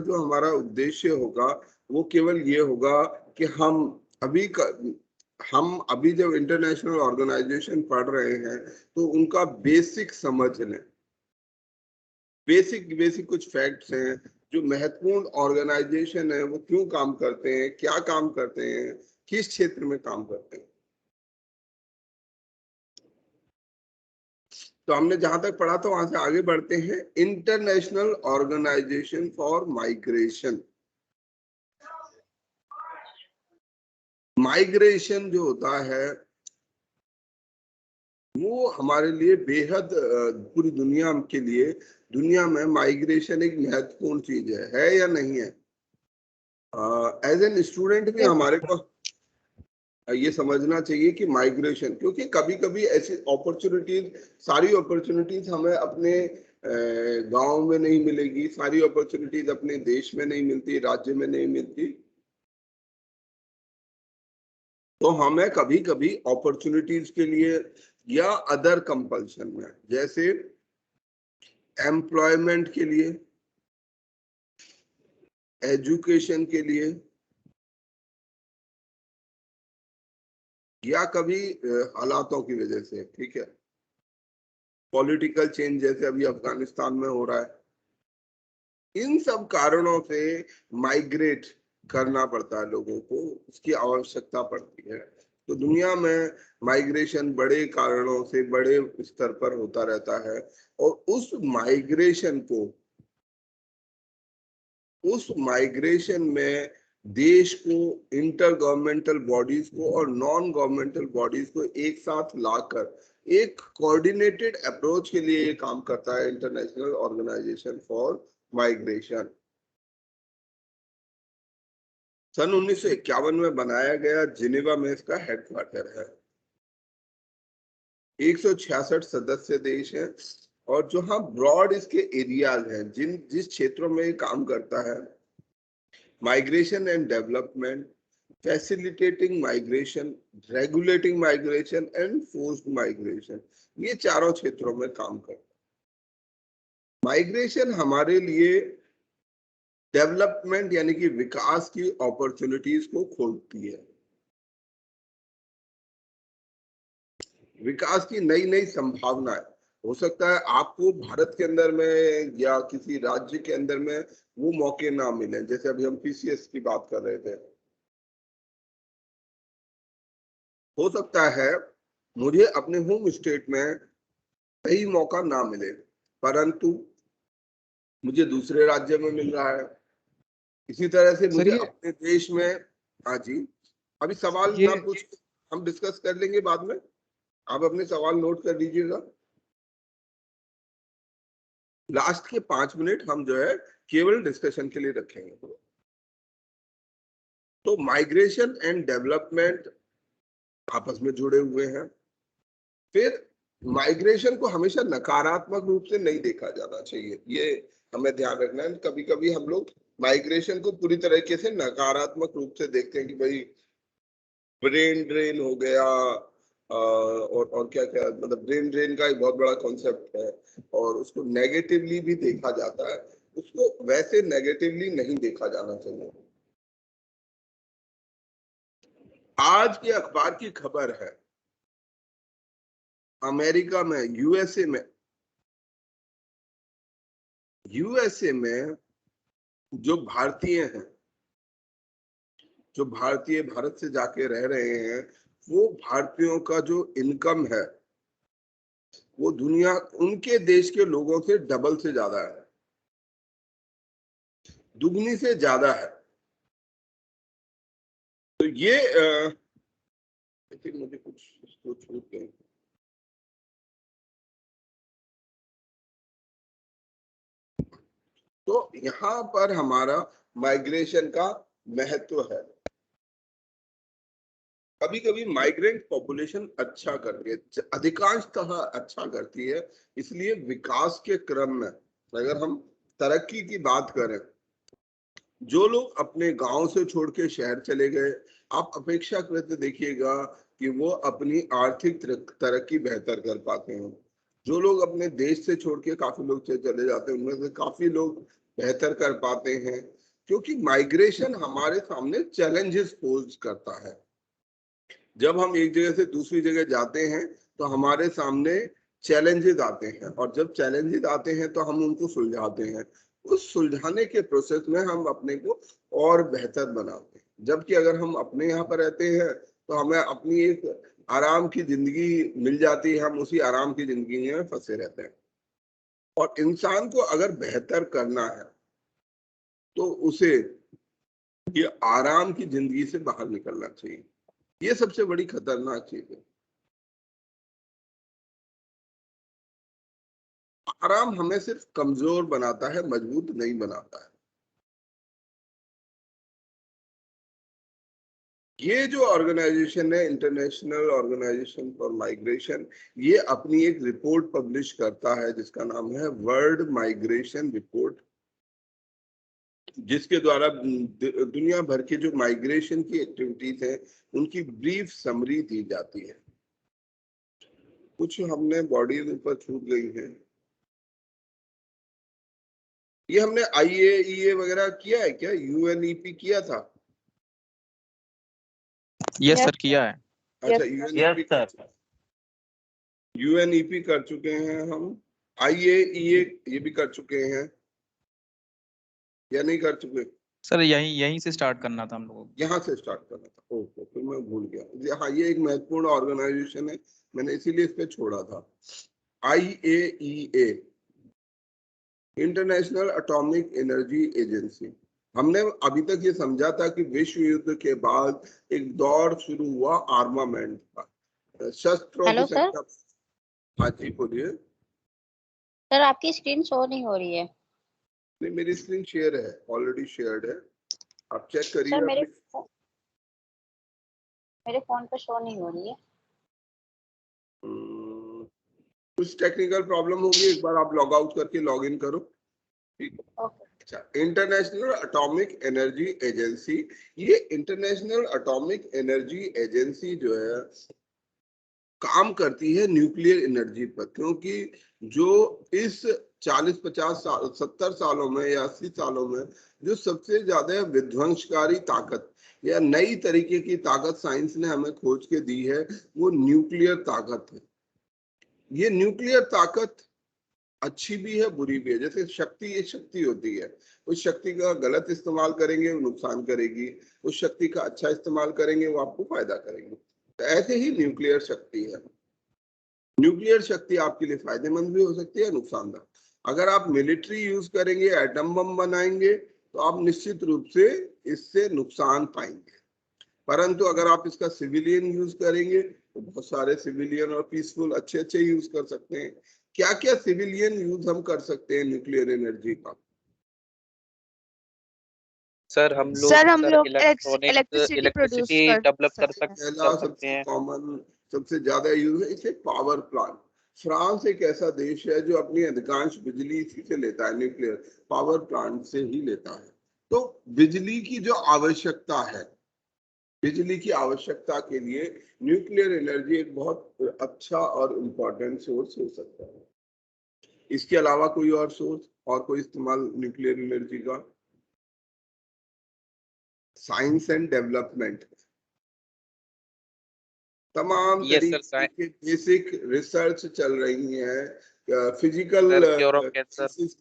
जो हमारा उद्देश्य होगा वो केवल ये होगा कि हम अभी जब इंटरनेशनल ऑर्गेनाइजेशन पढ़ रहे हैं तो उनका बेसिक समझ लें। बेसिक कुछ फैक्ट्स हैं जो महत्वपूर्ण ऑर्गेनाइजेशन है वो क्यों काम करते हैं, क्या काम करते हैं, किस क्षेत्र में काम करते हैं। तो हमने जहां तक पढ़ा था वहां से आगे बढ़ते हैं। International Organization for Migration. Migration जो होता है वो हमारे लिए बेहद पूरी दुनिया के लिए, दुनिया में माइग्रेशन एक महत्वपूर्ण चीज है या नहीं है। एज एन स्टूडेंट भी हमारे को ये समझना चाहिए कि माइग्रेशन, क्योंकि कभी कभी ऐसी अपॉर्चुनिटीज, सारी अपॉर्चुनिटीज हमें अपने गांव में नहीं मिलेगी, सारी अपॉर्चुनिटीज अपने देश में नहीं मिलती, राज्य में नहीं मिलती। तो हमें कभी कभी अपॉर्चुनिटीज के लिए या अदर कंपल्शन में, जैसे एम्प्लॉयमेंट के लिए, एजुकेशन के लिए, या कभी हालातों की वजह से, ठीक है, पॉलिटिकल चेंज जैसे अभी अफगानिस्तान में हो रहा है, इन सब कारणों से माइग्रेट करना पड़ता है लोगों को, उसकी आवश्यकता पड़ती है। तो दुनिया में माइग्रेशन बड़े कारणों से बड़े स्तर पर होता रहता है, और उस माइग्रेशन में देश को, इंटर गवर्नमेंटल बॉडीज को और नॉन गवर्नमेंटल बॉडीज को एक साथ लाकर एक कोऑर्डिनेटेड अप्रोच के लिए ये काम करता है इंटरनेशनल ऑर्गेनाइजेशन फॉर माइग्रेशन। सन 1951 में बनाया गया, जिनेवा में इसका हेडक्वार्टर है। 166 सदस्य देश हैं, और जो हाँ ब्रॉड इसके एरियाज हैं, जिस क्षेत्रों में ये काम करता है, migration and development, facilitating migration, regulating migration and forced migration, ये चारों क्षेत्रों में काम करता है। माइग्रेशन हमारे लिए डेवलपमेंट यानी कि विकास की अपॉर्चुनिटीज को खोलती है, विकास की नई नई संभावनाएं। हो सकता है आपको भारत के अंदर में या किसी राज्य के अंदर में वो मौके ना मिले, जैसे अभी हम पीसीएस की बात कर रहे थे। हो सकता है मुझे अपने होम स्टेट में सही मौका ना मिले, परंतु मुझे दूसरे राज्य में मिल रहा है। इसी तरह से मुझे ये अपने देश में। हाँ जी, अभी सवाल ये ना पूछ, हम डिस्कस कर लेंगे बाद में, आप अपने सवाल नोट कर लीजिएगा। लास्ट के 5 मिनट हम जो है केवल डिस्कशन के लिए रखेंगे। तो माइग्रेशन एंड डेवलपमेंट आपस में जुड़े हुए हैं। फिर माइग्रेशन को हमेशा नकारात्मक रूप से नहीं देखा जाना चाहिए, ये हमें ध्यान रखना है। कभी कभी हम लोग माइग्रेशन को पूरी तरीके से नकारात्मक रूप से देखते हैं कि भाई ब्रेन ड्रेन हो गया, और क्या क्या, मतलब ब्रेन ड्रेन का एक बहुत बड़ा कॉन्सेप्ट है, और उसको नेगेटिवली भी देखा जाता है। उसको वैसे नेगेटिवली नहीं देखा जाना चाहिए। आज के अखबार की खबर है, अमेरिका में, यूएसए में जो भारतीय हैं, जो भारतीय भारत से जाके रह रहे हैं, वो भारतीयों का जो इनकम है वो दुनिया, उनके देश के लोगों से डबल से ज्यादा है, दुगनी से ज्यादा है। तो ये मुझे कुछ इसको छूट गए। तो यहाँ पर हमारा माइग्रेशन का महत्व है। कभी कभी माइग्रेंट पॉपुलेशन अच्छा करती है, अधिकांशतः अच्छा करती है। इसलिए विकास के क्रम में अगर हम तरक्की की बात करें, जो लोग अपने गांव से छोड़ के शहर चले गए, आप अपेक्षाकृत देखिएगा कि वो अपनी आर्थिक तरक्की बेहतर कर पाते हैं। जो लोग अपने देश से छोड़ के, काफी लोग चले जाते हैं, उनमें से काफी लोग बेहतर कर पाते हैं, क्योंकि माइग्रेशन हमारे सामने चैलेंजेस पोज करता है। जब हम एक जगह से दूसरी जगह जाते हैं तो हमारे सामने चैलेंजेस आते हैं, और जब चैलेंजेस आते हैं तो हम उनको सुलझाते हैं। उस सुलझाने के प्रोसेस में हम अपने को और बेहतर बनाते हैं। जबकि अगर हम अपने यहाँ पर रहते हैं तो हमें अपनी एक आराम की जिंदगी मिल जाती है, हम उसी आराम की जिंदगी में फंसे रहते हैं। और इंसान को अगर बेहतर करना है तो उसे ये आराम की जिंदगी से बाहर निकलना चाहिए। ये सबसे बड़ी खतरनाक चीज है। आराम हमें सिर्फ कमजोर बनाता है, मजबूत नहीं बनाता है। ये जो ऑर्गेनाइजेशन है, इंटरनेशनल ऑर्गेनाइजेशन फॉर माइग्रेशन, ये अपनी एक रिपोर्ट पब्लिश करता है जिसका नाम है वर्ल्ड माइग्रेशन रिपोर्ट, जिसके द्वारा दुनिया भर के जो माइग्रेशन की एक्टिविटीज है उनकी ब्रीफ समरी दी जाती है। कुछ हमने बॉडीज ऊपर छूट गई है। ये हमने IAEA वगैरह किया है क्या? UNEP किया था? यस सर, किया है। अच्छा, UNEP कर चुके हैं हम। IAEA ये भी कर चुके हैं या नहीं कर चुके? सर यहीं से स्टार्ट करना था हम लोगों को। यहाँ से स्टार्ट करना था, ओके, फिर मैं भूल गया। हाँ, ये एक महत्वपूर्ण ऑर्गेनाइजेशन है, मैंने इसीलिए इस पे छोड़ा था। IAEA, international atomic energy agency. हमने अभी तक ये समझा था कि विश्व युद्ध के बाद एक दौर शुरू हुआ आर्मामेंट का, शस्त्रों की संख्या। हाँ जी, बोलिए। सर आपकी स्क्रीन शो नहीं हो रही है। नहीं, मेरी स्क्रीन शेयर है, ऑलरेडी शेयर्ड है, आप चेक करिए। सर मेरे फोन पे शो नहीं हो रही है। कुछ टेक्निकल प्रॉब्लम होगी, एक बार आप लॉग आउट करके लॉग इन करो, ठीक है? अच्छा, इंटरनेशनल एटॉमिक एनर्जी एजेंसी, ये इंटरनेशनल एटॉमिक एनर्जी एजेंसी जो है काम करती है न्यूक्लियर एनर्जी पर, क्योंकि जो इस 40-50 साल 70 सालों में या 80 सालों में जो सबसे ज्यादा विध्वंसकारी ताकत या नई तरीके की ताकत साइंस ने हमें खोज के दी है, वो न्यूक्लियर ताकत है। ये न्यूक्लियर ताकत अच्छी भी है, बुरी भी है। जैसे शक्ति, एक शक्ति होती है, उस शक्ति का गलत इस्तेमाल करेंगे वो नुकसान करेगी, उस शक्ति का अच्छा इस्तेमाल करेंगे वो आपको फायदा करेंगे। तो ऐसे ही न्यूक्लियर शक्ति है। न्यूक्लियर शक्ति आपके लिए फायदेमंद भी हो सकती है, नुकसानदायक। अगर आप मिलिट्री यूज करेंगे, एटम बम बनाएंगे, तो आप निश्चित रूप से इससे नुकसान पाएंगे। परंतु अगर आप इसका सिविलियन यूज करेंगे तो बहुत सारे सिविलियन और पीसफुल अच्छे यूज कर सकते हैं। क्या क्या सिविलियन यूज हम कर सकते हैं न्यूक्लियर एनर्जी का? सर हम लोग इलेक्ट्रिसिटी डेवलप कर सकते हैं। कॉमन सबसे ज्यादा यूज है इसे पावर प्लांट। फ्रांस एक ऐसा देश है जो अपनी अधिकांश बिजली इसी से लेता है, न्यूक्लियर पावर प्लांट से ही लेता है। तो बिजली की जो आवश्यकता है, बिजली की आवश्यकता के लिए न्यूक्लियर एनर्जी एक बहुत अच्छा और इम्पोर्टेंट सोर्स हो सकता है। इसके अलावा कोई और सोर्स और कोई इस्तेमाल न्यूक्लियर एनर्जी का? साइंस एंड डेवलपमेंट, तमाम तरीके के बेसिक रिसर्च चल रही है, फिजिकल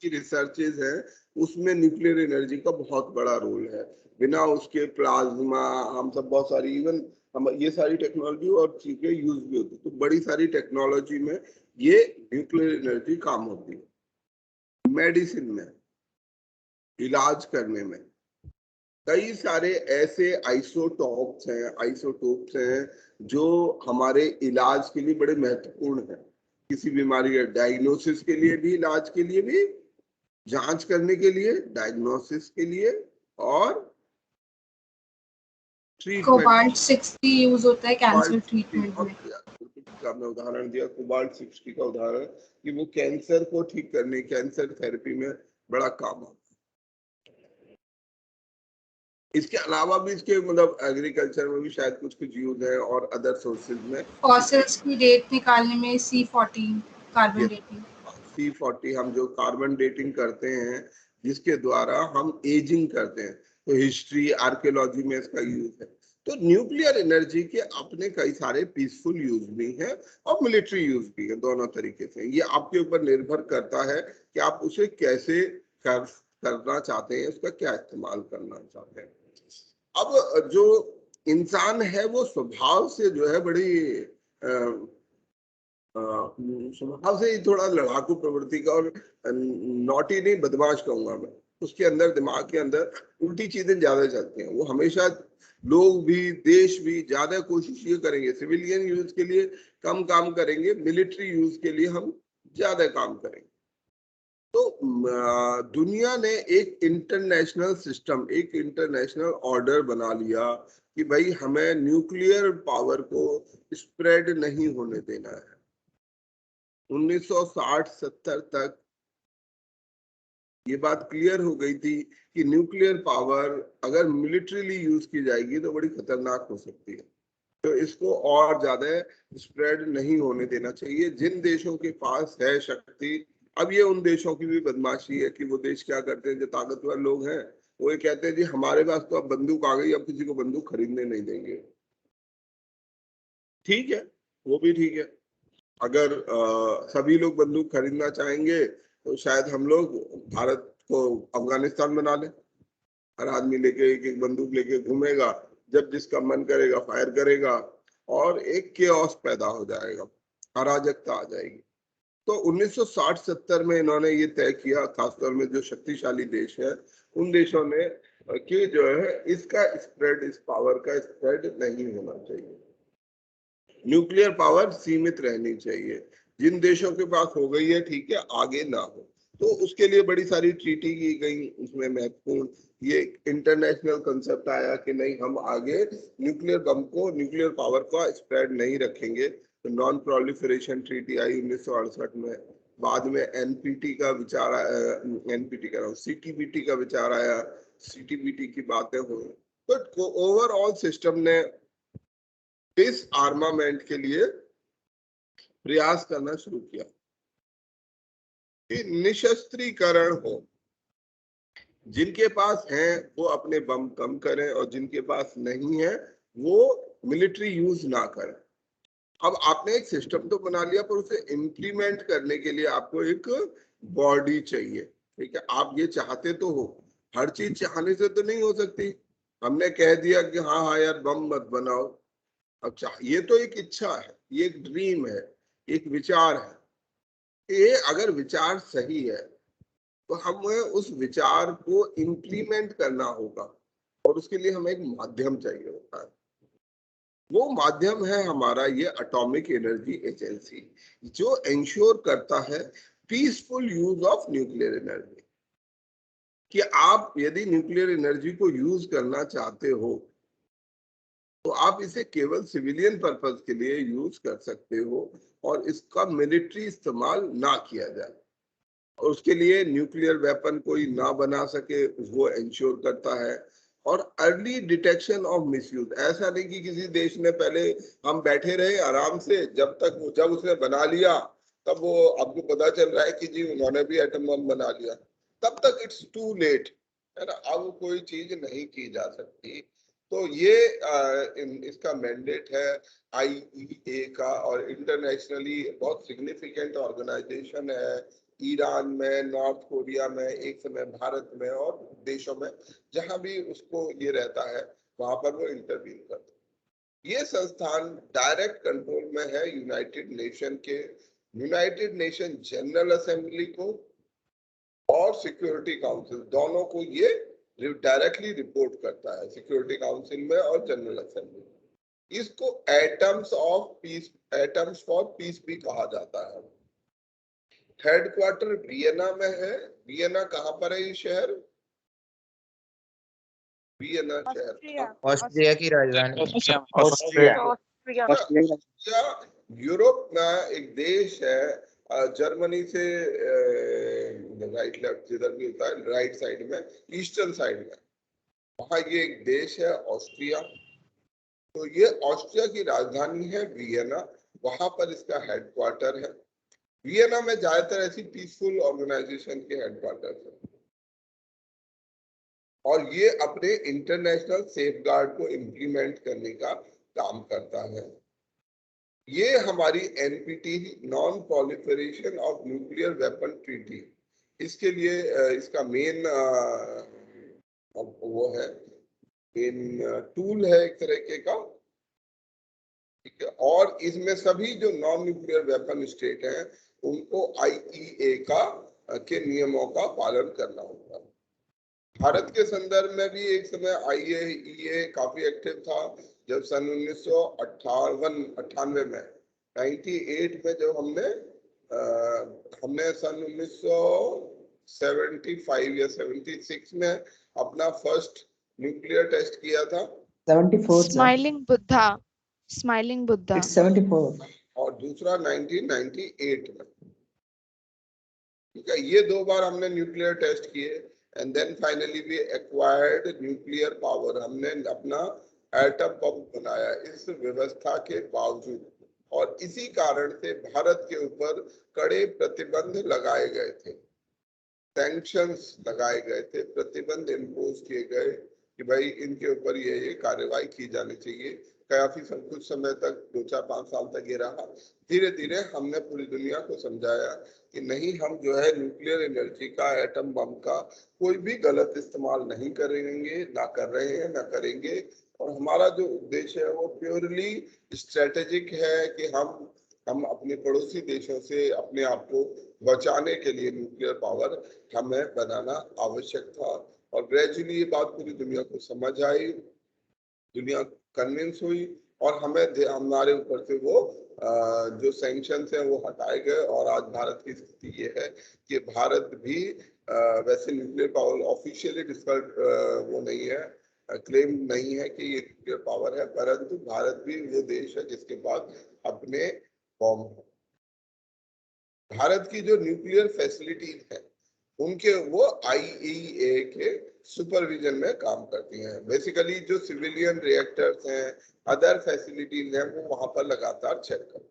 की रिसर्चेज है, उसमें न्यूक्लियर एनर्जी का बहुत बड़ा रोल है। बिना उसके प्लाज्मा, हम सब बहुत सारी, इवन हम ये सारी टेक्नोलॉजी और चीजें यूज भी होती है। तो बड़ी सारी टेक्नोलॉजी में ये न्यूक्लियर एनर्जी काम होती है। मेडिसिन में, इलाज करने में कई सारे ऐसे आइसोटोप्स हैं जो हमारे इलाज के लिए बड़े महत्वपूर्ण हैं। किसी बीमारी के डायग्नोसिस के लिए भी, इलाज के लिए भी, जांच करने के लिए, डायग्नोसिस के लिए, और कोबाल्ट 60 यूज होता है कैंसर ट्रीटमेंट में। आपने उदाहरण दिया कोबाल्ट 60 का उदाहरण, कि वो कैंसर को ठीक करने, कैंसर थेरेपी में बड़ा काम आता है। इसके अलावा भी इसके मतलब एग्रीकल्चर में भी शायद कुछ यूज है, और अदर सोर्सेज में फॉसिल्स की डेट निकालने में C40 कार्बन डेटिंग। C40 हम जो कार्बन डेटिंग करते हैं जिसके द्वारा हम एजिंग करते हैं। तो हिस्ट्री, आर्कियोलॉजी में इसका यूज है। तो न्यूक्लियर एनर्जी के अपने कई सारे पीसफुल यूज भी हैं और मिलिट्री यूज भी है, दोनों तरीके से। ये आपके ऊपर निर्भर करता है कि आप उसे कैसे करना चाहते हैं, उसका क्या इस्तेमाल करना चाहते हैं। अब जो इंसान है वो स्वभाव से जो है बड़ी स्वभाव से ही थोड़ा लड़ाकू प्रवृत्ति का, और नॉटी नहीं, बदमाश कहूंगा मैं। उसके अंदर, दिमाग के अंदर उल्टी चीजें ज्यादा चलती हैं। वो हमेशा, लोग भी, देश भी ज्यादा कोशिश ये करेंगे सिविलियन यूज के लिए कम काम करेंगे, मिलिट्री यूज के लिए हम ज्यादा काम करेंगे। तो दुनिया ने एक इंटरनेशनल सिस्टम, एक इंटरनेशनल ऑर्डर बना लिया कि भाई हमें न्यूक्लियर पावर को स्प्रेड नहीं होने देना है। 1960-70 तक ये बात क्लियर हो गई थी कि न्यूक्लियर पावर अगर मिलिट्रीली यूज की जाएगी तो बड़ी खतरनाक हो सकती है। तो इसको और ज्यादा स्प्रेड नहीं होने देना चाहिए। जिन देशों के पास है शक्ति, अब ये उन देशों की भी बदमाशी है कि वो देश क्या करते हैं, जो ताकतवर लोग हैं वो ये कहते हैं जी हमारे पास तो अब बंदूक आ गई, अब किसी को बंदूक खरीदने नहीं देंगे। ठीक है, वो भी ठीक है। अगर सभी लोग बंदूक खरीदना चाहेंगे तो शायद हम लोग भारत को अफगानिस्तान बना लें। हर आदमी लेके एक बंदूक लेके घूमेगा, जब जिसका मन करेगा फायर करेगा और एक केओस पैदा हो जाएगा, अराजकता आ जाएगी। तो 1960-70 में इन्होंने ये तय किया, खासतौर में जो शक्तिशाली देश है उन देशों ने, कि जो है इसका स्प्रेड, इस पावर का स्प्रेड नहीं होना चाहिए, न्यूक्लियर पावर सीमित रहनी चाहिए। जिन देशों के पास हो गई है ठीक है, आगे ना हो। तो उसके लिए बड़ी सारी ट्रीटी की गई। उसमें महत्वपूर्ण ये इंटरनेशनल कंसेप्ट आया कि नहीं, हम आगे न्यूक्लियर बम को, न्यूक्लियर पावर का स्प्रेड नहीं रखेंगे। तो नॉन प्रोलिफरेशन ट्रीटी आई 1968 में। बाद में एनपीटी का विचार आया, एनपीटी का नाम सीटीबीटी का विचार आया, सीटीबीटी की बातें हुई। तो ओवरऑल सिस्टम ने इस आर्मामेंट के लिए प्रयास करना शुरू किया कि निशस्त्रीकरण हो। जिनके पास है वो अपने बम कम करें और जिनके पास नहीं है वो मिलिट्री यूज ना करें। अब आपने एक सिस्टम तो बना लिया, पर उसे इम्प्लीमेंट करने के लिए आपको एक बॉडी चाहिए। ठीक है, आप ये चाहते तो हो, हर चीज चाहने से तो नहीं हो सकती। हमने कह दिया कि हाँ हाँ यार बम मत बनाओ, अच्छा ये तो एक इच्छा है, ये एक ड्रीम है, एक विचार है। ये अगर विचार सही है तो हमें उस विचार को इम्प्लीमेंट करना होगा, और उसके लिए हमें एक माध्यम चाहिए होता है। वो माध्यम है हमारा ये एटॉमिक एनर्जी एजेंसी, जो इंश्योर करता है peaceful use of nuclear energy. कि आप यदि न्यूक्लियर एनर्जी को यूज करना चाहते हो तो आप इसे केवल सिविलियन पर्पस के लिए यूज कर सकते हो, और इसका मिलिट्री इस्तेमाल ना किया जाए, और उसके लिए न्यूक्लियर वेपन कोई ना बना सके वो इंश्योर करता है। और अर्ली डिटेक्शन ऑफ मिसयूज, ऐसा नहीं कि किसी देश ने पहले, हम बैठे रहे आराम से, जब उसने बना लिया तब वो आपको पता चल रहा है कि जी उन्होंने भी एटम बम बना लिया, तब तक इट्स टू लेट, है ना। अब कोई चीज नहीं की जा सकती। तो ये इसका मैंडेट है आईईए का, और इंटरनेशनली बहुत सिग्निफिकेंट ऑर्गेनाइजेशन है। ईरान में, नॉर्थ कोरिया में, एक समय भारत में, और देशों में जहां भी उसको ये रहता है वहां पर वो इंटरव्यू करते हैं। ये संस्थान डायरेक्ट कंट्रोल में है यूनाइटेड नेशन के, यूनाइटेड नेशन जनरल असेंबली को और सिक्योरिटी काउंसिल, दोनों को ये डायरेक्टली रिपोर्ट करता है, सिक्योरिटी काउंसिल में और जनरल असेंबली। इसको atoms of peace, atoms for piece भी कहा जाता है। हेडक्वार्टर वियना में है। वियना कहाँ पर है ये शहर? वियना शहर ऑस्ट्रिया की राजधानी। ऑस्ट्रिया यूरोप में एक देश है, जर्मनी से राइट लेफ्ट जिधर भी होता है, राइट साइड में, ईस्टर्न साइड में, वहां ये एक देश है ऑस्ट्रिया। तो ये ऑस्ट्रिया की राजधानी है वियना, वहां पर इसका हेडक्वार्टर है। वियना में ज्यादातर ऐसी पीसफुल ऑर्गेनाइजेशन के हेडक्वार्टर है। और ये अपने इंटरनेशनल सेफगार्ड को इम्प्लीमेंट करने का काम करता है। ये हमारी NPT non proliferation of nuclear weapon treaty, इसके लिए इसका मेन वो है, मेन टूल है एक तरीके का, ठीक है। और इसमें सभी जो नॉन न्यूक्लियर वेपन स्टेट हैं उनको आईईए का के नियमों का पालन करना होगा। भारत के संदर्भ में भी एक समय आईएईए काफी एक्टिव था। जब सन 1998 में 98 में जब हमने सन 1975 या 76 में अपना फर्स्ट न्यूक्लियर टेस्ट किया था। 74 smiling Buddha, smiling Buddha. It's 74 और दूसरा 1998 में, ठीक है। ये 2 बार हमने न्यूक्लियर टेस्ट किए and then finally we acquired nuclear power. हमने अपना एटम बम बनाया इस व्यवस्था के बावजूद, और इसी कारण से भारत के ऊपर कड़े प्रतिबंध लगाए गए थे, सैंक्शंस लगाए गए थे, प्रतिबंध इम्पोज किए गए कि भाई इनके ऊपर ये कार्रवाई की जानी चाहिए। काफी कुछ समय तक 2-4-5 साल तक ये रहा। धीरे धीरे हमने पूरी दुनिया को समझाया कि नहीं, हम जो है न्यूक्लियर एनर्जी का, एटम बम का कोई भी गलत इस्तेमाल नहीं करेंगे, ना कर रहे हैं, ना करेंगे। और हमारा जो उद्देश्य है वो प्योरली स्ट्रेटेजिक है कि हम अपने पड़ोसी देशों से अपने आप को बचाने के लिए न्यूक्लियर पावर हमें बनाना आवश्यक था। और ग्रेजुअली ये बात पूरी दुनिया को समझ आई, दुनिया कन्विंस हुई, और हमारे ऊपर से वो जो सैंक्शंस हैं वो हटाए गए। और आज भारत की स्थिति ये है कि भारत भी वैसे न्यूक्लियर पावर ऑफिशियली वो नहीं है, क्लेम नहीं है कि ये न्यूक्लियर पावर है, परंतु भारत भी वो देश है जिसके पास अपने बॉम्ब है। भारत की जो न्यूक्लियर फैसिलिटीज है उनके वो आईईए के सुपरविजन में काम करती हैं। बेसिकली जो सिविलियन रिएक्टर्स हैं, अदर फैसिलिटीज हैं, वो वहां पर लगातार चेक करते हैं।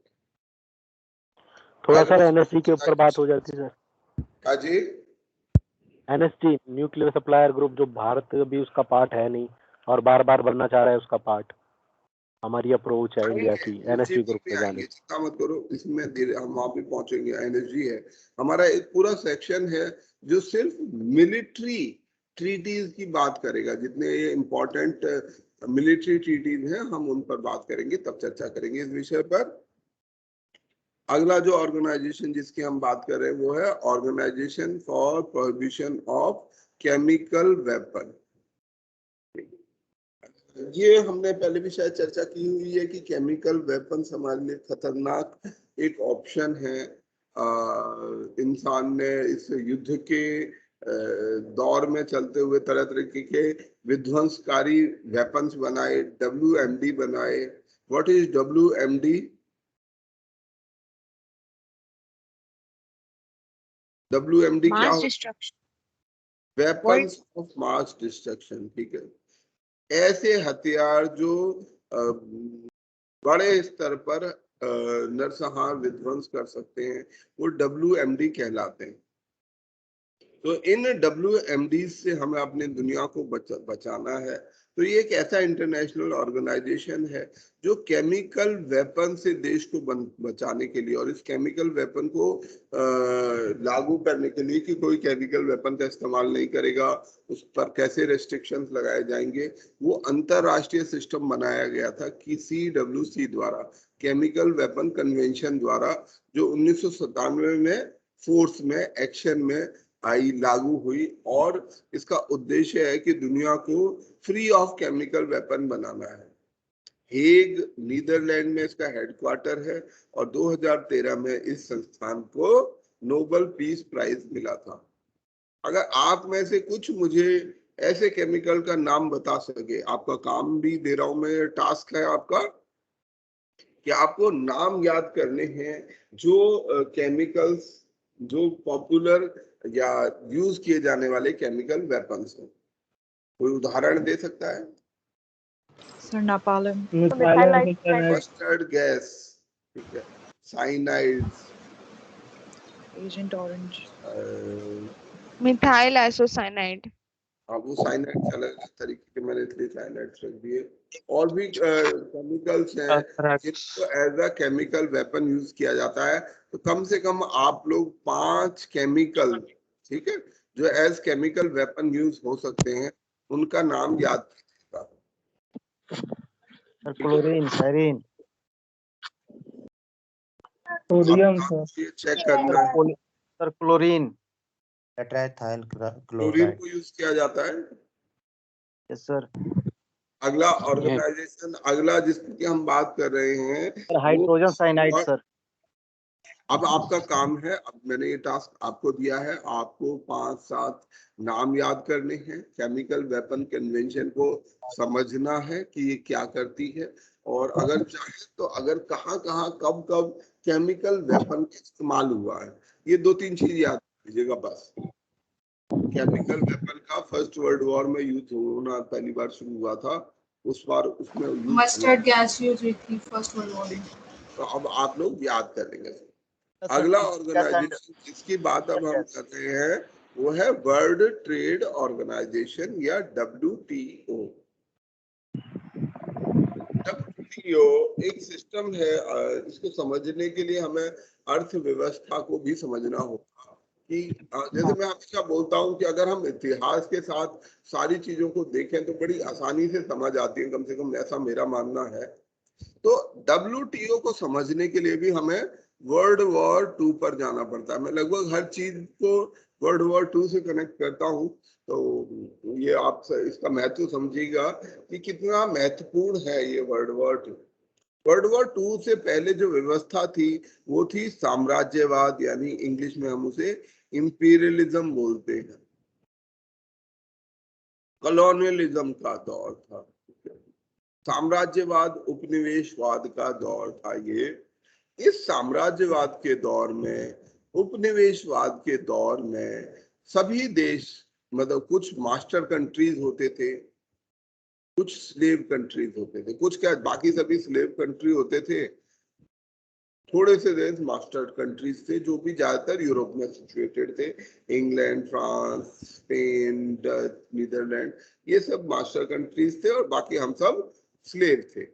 थोड़ा सर एनएसजी के ऊपर बात हो जाती है सर। हाँ जी, एनएसजी न्यूक्लियर सप्लायर ग्रुप, जो भारत भी उसका पार्ट है नहीं और बार बार बनना चाह रहा है उसका पार्ट, हमारी अप्रोच है इंडिया की एनएसजी ग्रुप में जाने। चिंता मत करो, इसमें हम वहां भी पहुंचेंगे। एनएसजी है हमारा एक पूरा सेक्शन है जो सिर्फ मिलिट्री ट्रीटीज की बात करेगा। जितने ये इम्पोर्टेंट मिलिट्री ट्रीटीज हैं हम उन पर बात करेंगे, तब चर्चा करेंगे इस विषय पर। अगला जो ऑर्गेनाइजेशन जिसकी हम बात कर रहे हैं वो है organisation for prohibition of chemical weapon. ये हमने पहले भी शायद चर्चा की हुई है कि केमिकल वेपन्स हमारे लिए खतरनाक एक ऑप्शन है। इंसान ने इस युद्ध के दौर में चलते हुए तरह तरह के विध्वंसकारी वेपन्स बनाए, WMD बनाए। What is WMD? WMD क्या होता है? वेपन्स ऑफ मास डिस्ट्रक्शन, ठीक है। ऐसे हथियार जो बड़े स्तर पर नरसंहार विध्वंस कर सकते हैं वो WMD कहलाते हैं। तो इन WMD से हमें अपनी दुनिया को बचाना है। तो ये एक ऐसा इंटरनेशनल ऑर्गेनाइजेशन है जो केमिकल वेपन से देश को बचाने के लिए और इस केमिकल वेपन को लागू करने के लिए कि कोई केमिकल वेपन का इस्तेमाल नहीं करेगा, उस पर कैसे रेस्ट्रिक्शंस लगाए जाएंगे, वो अंतरराष्ट्रीय सिस्टम बनाया गया था कि CWC द्वारा, केमिकल वेपन कन्वेंशन द्वारा, जो 1997 में फोर्स में एक्शन में आई, लागू हुई। और इसका उद्देश्य है कि दुनिया को फ्री ऑफ केमिकल वेपन बनाना है। हेग नीदरलैंड में इसका हेडक्वार्टर है और 2013 में इस संस्थान को नोबेल पीस प्राइज मिला था। अगर आप में से कुछ मुझे ऐसे केमिकल का नाम बता सके, आपका काम भी दे रहा हूं मैं, टास्क है आपका कि आपको नाम याद करने हैं जो केमिकल्स जो पॉपुलर या यूज किए जाने वाले केमिकल वेपन्स हैं। कोई उदाहरण दे सकता है? सर नापालम, मस्टर्ड गैस, ठीक है, cyanides, agent orange, methyl isocyanide, हाँ, वो साइनाइड्स अलग अलग तरीके के, मैंने इसलिए साइनाइड्स रख दिए। और भी केमिकल्स हैं जिनको as a chemical weapon use किया जाता है। तो कम से कम आप लोग 5 केमिकल, ठीक है, जो एज केमिकल वेपन यूज हो सकते हैं, उनका नाम याद कीजिएगा। क्लोरीन, साइरिन, सोडियम, ये चेक करना है। Sir chlorine, tetraethyl chlorine chloride. को यूज किया जाता है। Yes sir. अगला ऑर्गेनाइजेशन, अगला जिसकी हम बात कर रहे हैं, हाइड्रोजन साइनाइड सर। अब आपका काम है, अब मैंने ये टास्क आपको दिया है, आपको 5-7 नाम याद करने हैं, केमिकल वेपन कन्वेंशन को समझना है कि ये क्या करती है, और अगर चाहे तो अगर कहाँ कहाँ कब कब केमिकल वेपन का इस्तेमाल हुआ है, ये 2-3 चीज याद कीजिएगा बस। केमिकल वेपन का फर्स्ट वर्ल्ड वॉर में यूज होना पहली बार शुरू हुआ था, उस बार उसमें मस्टर्ड गैस यूज हुई थी फर्स्ट वर्ल्ड वॉर में। तो अब आप लोग याद करेंगे। अगला ऑर्गेनाइजेशन जिसकी बात अब हम कर रहे हैं वो है वर्ल्ड ट्रेड ऑर्गेनाइजेशन या WTO। WTO एक सिस्टम है, इसको समझने के लिए हमें अर्थव्यवस्था को भी समझना होगा कि जैसे मैं हमेशा बोलता हूँ कि अगर हम इतिहास के साथ सारी चीजों को देखें तो बड़ी आसानी से समझ आती है, कम से कम ऐसा मेरा मानना है। तो WTO को समझने के लिए भी हमें वर्ल्ड वॉर 2 पर जाना पड़ता है। मैं लगभग हर चीज को वर्ल्ड वॉर 2 से कनेक्ट करता हूँ, तो ये आप इसका महत्व समझिएगा कि कितना महत्वपूर्ण है ये वर्ल्ड वॉर 2। वर्ल्ड वॉर 2 से पहले जो व्यवस्था थी वो थी साम्राज्यवाद, यानी इंग्लिश में हम उसे इंपीरियलिज्म बोलते हैं, कॉलोनियलिज्म का दौर था, साम्राज्यवाद उपनिवेशवाद का दौर था ये। इस साम्राज्यवाद के दौर में, उपनिवेशवाद के दौर में सभी देश, मतलब कुछ मास्टर कंट्रीज होते थे, कुछ स्लेव कंट्रीज होते थे, कुछ क्या बाकी सभी स्लेव कंट्री होते थे, थोड़े से देश मास्टर कंट्रीज थे जो भी ज्यादातर यूरोप में सिचुएटेड थे, England, France, Spain, Dutch, Netherlands, ये सब मास्टर कंट्रीज थे और बाकी हम सब स्लेव थे।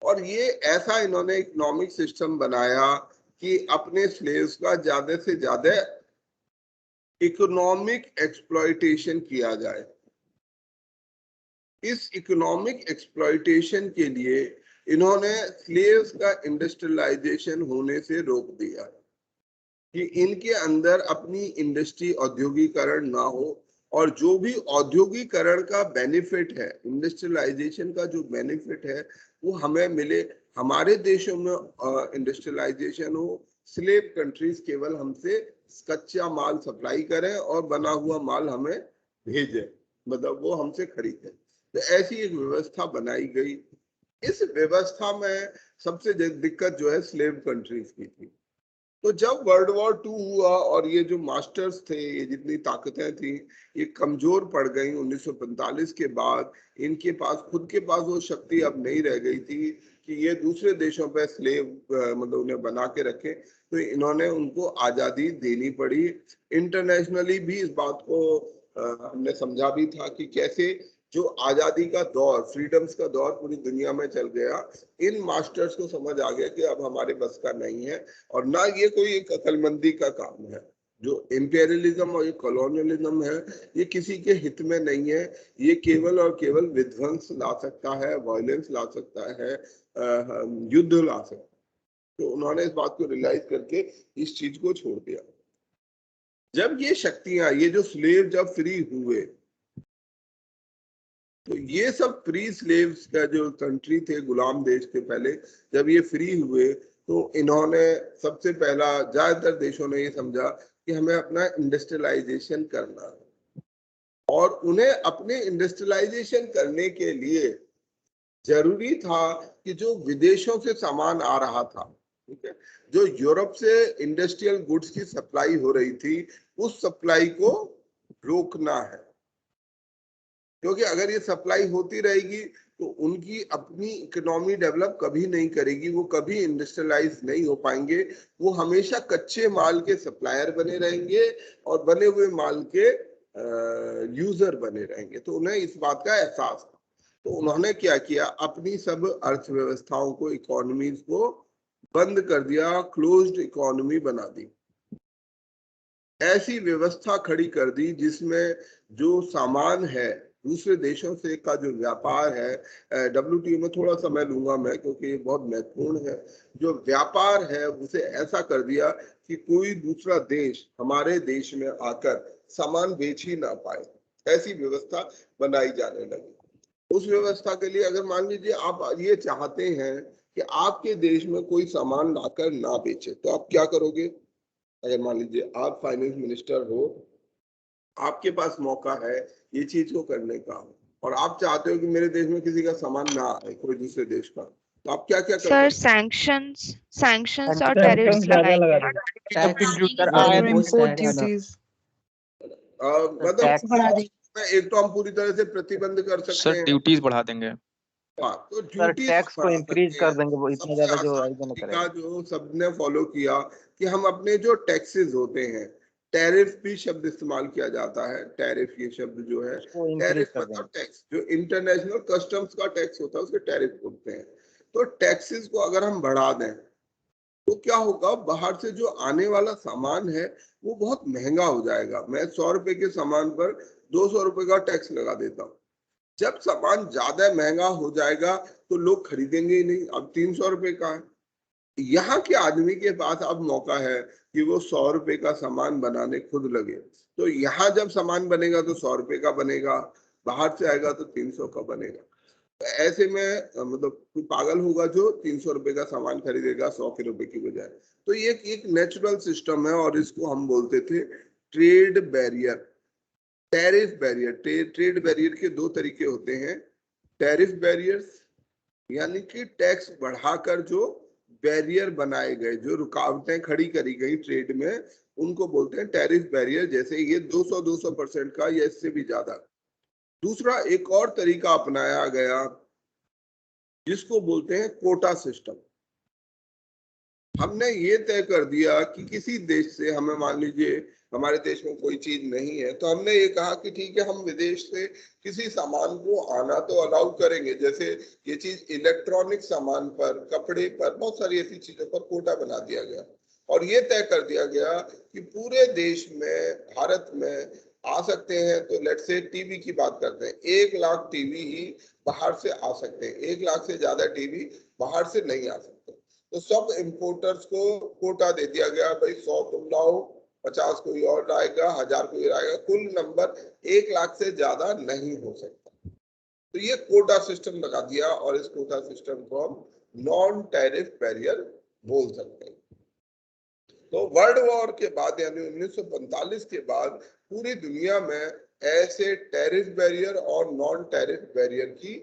और ये ऐसा इन्होंने इकोनॉमिक सिस्टम बनाया कि अपने स्लेव्स का ज्यादा से ज्यादा इकोनॉमिक एक्सप्लॉयटेशन किया जाए। इस इकोनॉमिक एक्सप्लॉयटेशन के लिए इन्होंने स्लेव्स का इंडस्ट्रियलाइजेशन होने से रोक दिया कि इनके अंदर अपनी इंडस्ट्री, औद्योगिकरण ना हो, और जो भी औद्योगिकरण का बेनिफिट है, इंडस्ट्रियलाइजेशन का जो बेनिफिट है वो हमें मिले, हमारे देशों में इंडस्ट्रियलाइजेशन हो, स्लेव कंट्रीज केवल हमसे कच्चा माल सप्लाई करें और बना हुआ माल हमें भेजें, मतलब वो हमसे खरीदें। तो ऐसी एक व्यवस्था बनाई गई। इस व्यवस्था में सबसे दिक्कत जो है स्लेव कंट्रीज की थी। तो जब वर्ल्ड वॉर 2 हुआ और ये जो मास्टर्स थे, ये जितनी ताकतें थी, ये कमजोर पड़ गई 1945 के बाद, इनके पास खुद के पास वो शक्ति अब नहीं रह गई थी कि ये दूसरे देशों पे स्लेव मतलब उन्हें बना के रखे, तो इन्होंने उनको आजादी देनी पड़ी। इंटरनेशनली भी इस बात को हमने समझा भी था कि कैसे जो आजादी का दौर, फ्रीडम्स का दौर पूरी दुनिया में चल गया, इन मास्टर्स को समझ आ गया कि अब हमारे बस का नहीं है, और ना ये कोई एक अकलमंदी का काम है। जो इंपीरियलिज्म और ये कॉलोनियलिज्म है, ये किसी के हित में नहीं है, ये केवल और केवल विध्वंस ला सकता है, वायलेंस ला सकता है, युद्ध ला सकता है। तो उन्होंने इस बात को रियलाइज करके इस चीज को छोड़ दिया। जब ये शक्तियां, ये जो स्लेव जब फ्री हुए, तो ये सब फ्री स्लेव्स का जो कंट्री थे, गुलाम देश के पहले, जब ये फ्री हुए तो इन्होंने सबसे पहला, ज्यादातर देशों ने ये समझा कि हमें अपना इंडस्ट्रियलाइजेशन करना है, और उन्हें अपने इंडस्ट्रियलाइजेशन करने के लिए जरूरी था कि जो विदेशों से सामान आ रहा था, ठीक है, जो यूरोप से इंडस्ट्रियल गुड्स की सप्लाई हो रही थी, उस सप्लाई को रोकना है, क्योंकि अगर ये सप्लाई होती रहेगी तो उनकी अपनी इकोनॉमी डेवलप कभी नहीं करेगी, वो कभी इंडस्ट्रियलाइज नहीं हो पाएंगे, वो हमेशा कच्चे माल के सप्लायर बने रहेंगे और बने हुए माल के यूजर बने रहेंगे। तो उन्हें इस बात का एहसास था। तो उन्होंने क्या किया, अपनी सब अर्थव्यवस्थाओं को, इकोनॉमीज को बंद कर दिया, क्लोज्ड इकोनॉमी बना दी। ऐसी व्यवस्था खड़ी कर दी जिसमें जो सामान है, दूसरे देशों से का जो व्यापार है, WTO में थोड़ा समय लूंगा मैं क्योंकि ये बहुत महत्वपूर्ण है, जो व्यापार है उसे ऐसा कर दिया कि कोई दूसरा देश हमारे देश में आकर सामान बेच ही ना पाए, ऐसी व्यवस्था बनाई जाने लगी। उस व्यवस्था के लिए अगर मान लीजिए आप ये चाहते हैं कि आपके देश में कोई सामान लाकर ना बेचे, तो आप क्या करोगे? अगर मान लीजिए आप फाइनेंस मिनिस्टर हो, आपके पास मौका है ये चीज को करने का, और आप चाहते हो कि मेरे देश में किसी का सामान ना आए, कोई दूसरे देश का, तो आप क्या क्या करते सर हैं? सैंक्शंस और टैरिफ्स लगाएंगे। मतलब एक तो हम पूरी तरह से प्रतिबंध कर सकते हैं, ड्यूटीज बढ़ा देंगे। तो ड्यूटी टैक्स को इंक्रीज कर देंगे, वो इतना ज्यादा जो तरीका जो सबने फॉलो किया कि हम अपने जो टैक्सेस होते हैं, टैरिफ भी शब्द इस्तेमाल किया जाता है, टैरिफ ये शब्द जो है, टैरिफ मतलब टैक्स, जो इंटरनेशनल कस्टम्स का टैक्स होता है उसके टैरिफ बोलते हैं। तो टैक्सेस को अगर हम बढ़ा दें तो क्या होगा, बाहर से जो आने वाला सामान है वो बहुत महंगा हो जाएगा। मैं 100 रुपए के सामान पर 200 रुपए का टैक्स लगा देता हूँ। जब सामान ज्यादा महंगा हो जाएगा तो लोग खरीदेंगे ही नहीं, अब 300 रुपए का है। यहाँ के आदमी के पास अब मौका है कि वो 100 रुपए का सामान बनाने खुद लगे। तो यहाँ जब सामान बनेगा तो 100 रुपए का बनेगा, बाहर से आएगा तो 300 का बनेगा। तो ऐसे में मतलब कोई पागल होगा जो 300 रुपए का सामान खरीदेगा 100 के रुपए की बजाय। तो ये एक नेचुरल सिस्टम है और इसको हम बोलते थे trade barrier, tariff barrier. Trade barrier के दो तरीके होते हैं, टैरिफ बैरियर्स यानी कि टैक्स बढ़ाकर जो बैरियर बनाए गए, जो रुकावटें खड़ी करी गई ट्रेड में, उनको बोलते हैं टैरिफ बैरियर। जैसे ये 200% का या इससे भी ज्यादा। दूसरा एक और तरीका अपनाया गया जिसको बोलते हैं कोटा सिस्टम। हमने ये तय कर दिया कि किसी देश से, हमें मान लीजिए हमारे देश में कोई चीज नहीं है, तो हमने ये कहा कि ठीक है हम विदेश से किसी सामान को आना तो अलाउ करेंगे। जैसे ये चीज इलेक्ट्रॉनिक सामान पर, कपड़े पर, बहुत सारी ऐसी चीजों पर कोटा बना दिया गया और ये तय कर दिया गया कि पूरे देश में, भारत में आ सकते हैं। तो लेट्स से टीवी की बात करते हैं, 1 लाख टीवी ही बाहर से आ सकते हैं, 1 लाख से ज्यादा टीवी बाहर से नहीं आ सकते। तो सब इम्पोर्टर्स को कोटा दे दिया गया, भाई 100 तुम लाओ, 50 कोई और लाएगा, 1000 कोई लाएगा, कुल नंबर 1 लाख से ज्यादा नहीं हो सकता। तो ये कोटा सिस्टम लगा दिया और इस कोटा सिस्टम को हम नॉन टैरिफ बैरियर बोल सकते हैं। तो वर्ल्ड वॉर के बाद यानी 1945 के बाद पूरी दुनिया में ऐसे टैरिफ बैरियर और नॉन टैरिफ बैरियर की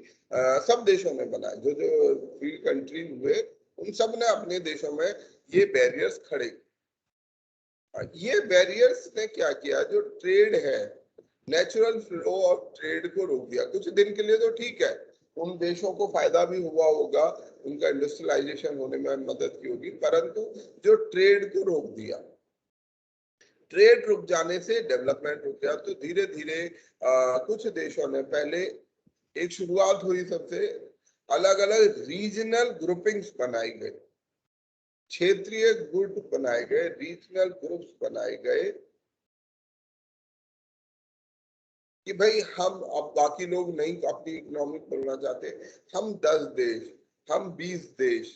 सब देशों ने बनाए। जो जो फ्री कंट्री हुए उन सब ने अपने देशों में ये बैरियर्स खड़े। ये बैरियर्स ने क्या किया, जो ट्रेड है, नेचुरल फ्लो ऑफ ट्रेड को रोक दिया। कुछ दिन के लिए तो ठीक है, उन देशों को फायदा भी हुआ होगा, उनका इंडस्ट्रियलाइजेशन होने में मदद की होगी, परंतु जो ट्रेड को रोक दिया, ट्रेड रुक जाने से डेवलपमेंट रुक गया। तो धीरे धीरे कुछ देशों ने, पहले एक शुरुआत हुई सबसे, अलग अलग रीजनल ग्रुपिंग्स बनाई गई, क्षेत्रीय गुट बनाए गए, रीजनल ग्रुप्स बनाए गए कि भाई हम, अब बाकी लोग नहीं अपनी इकोनॉमी खोलना चाहते, हम 10 देश, हम 20 देश,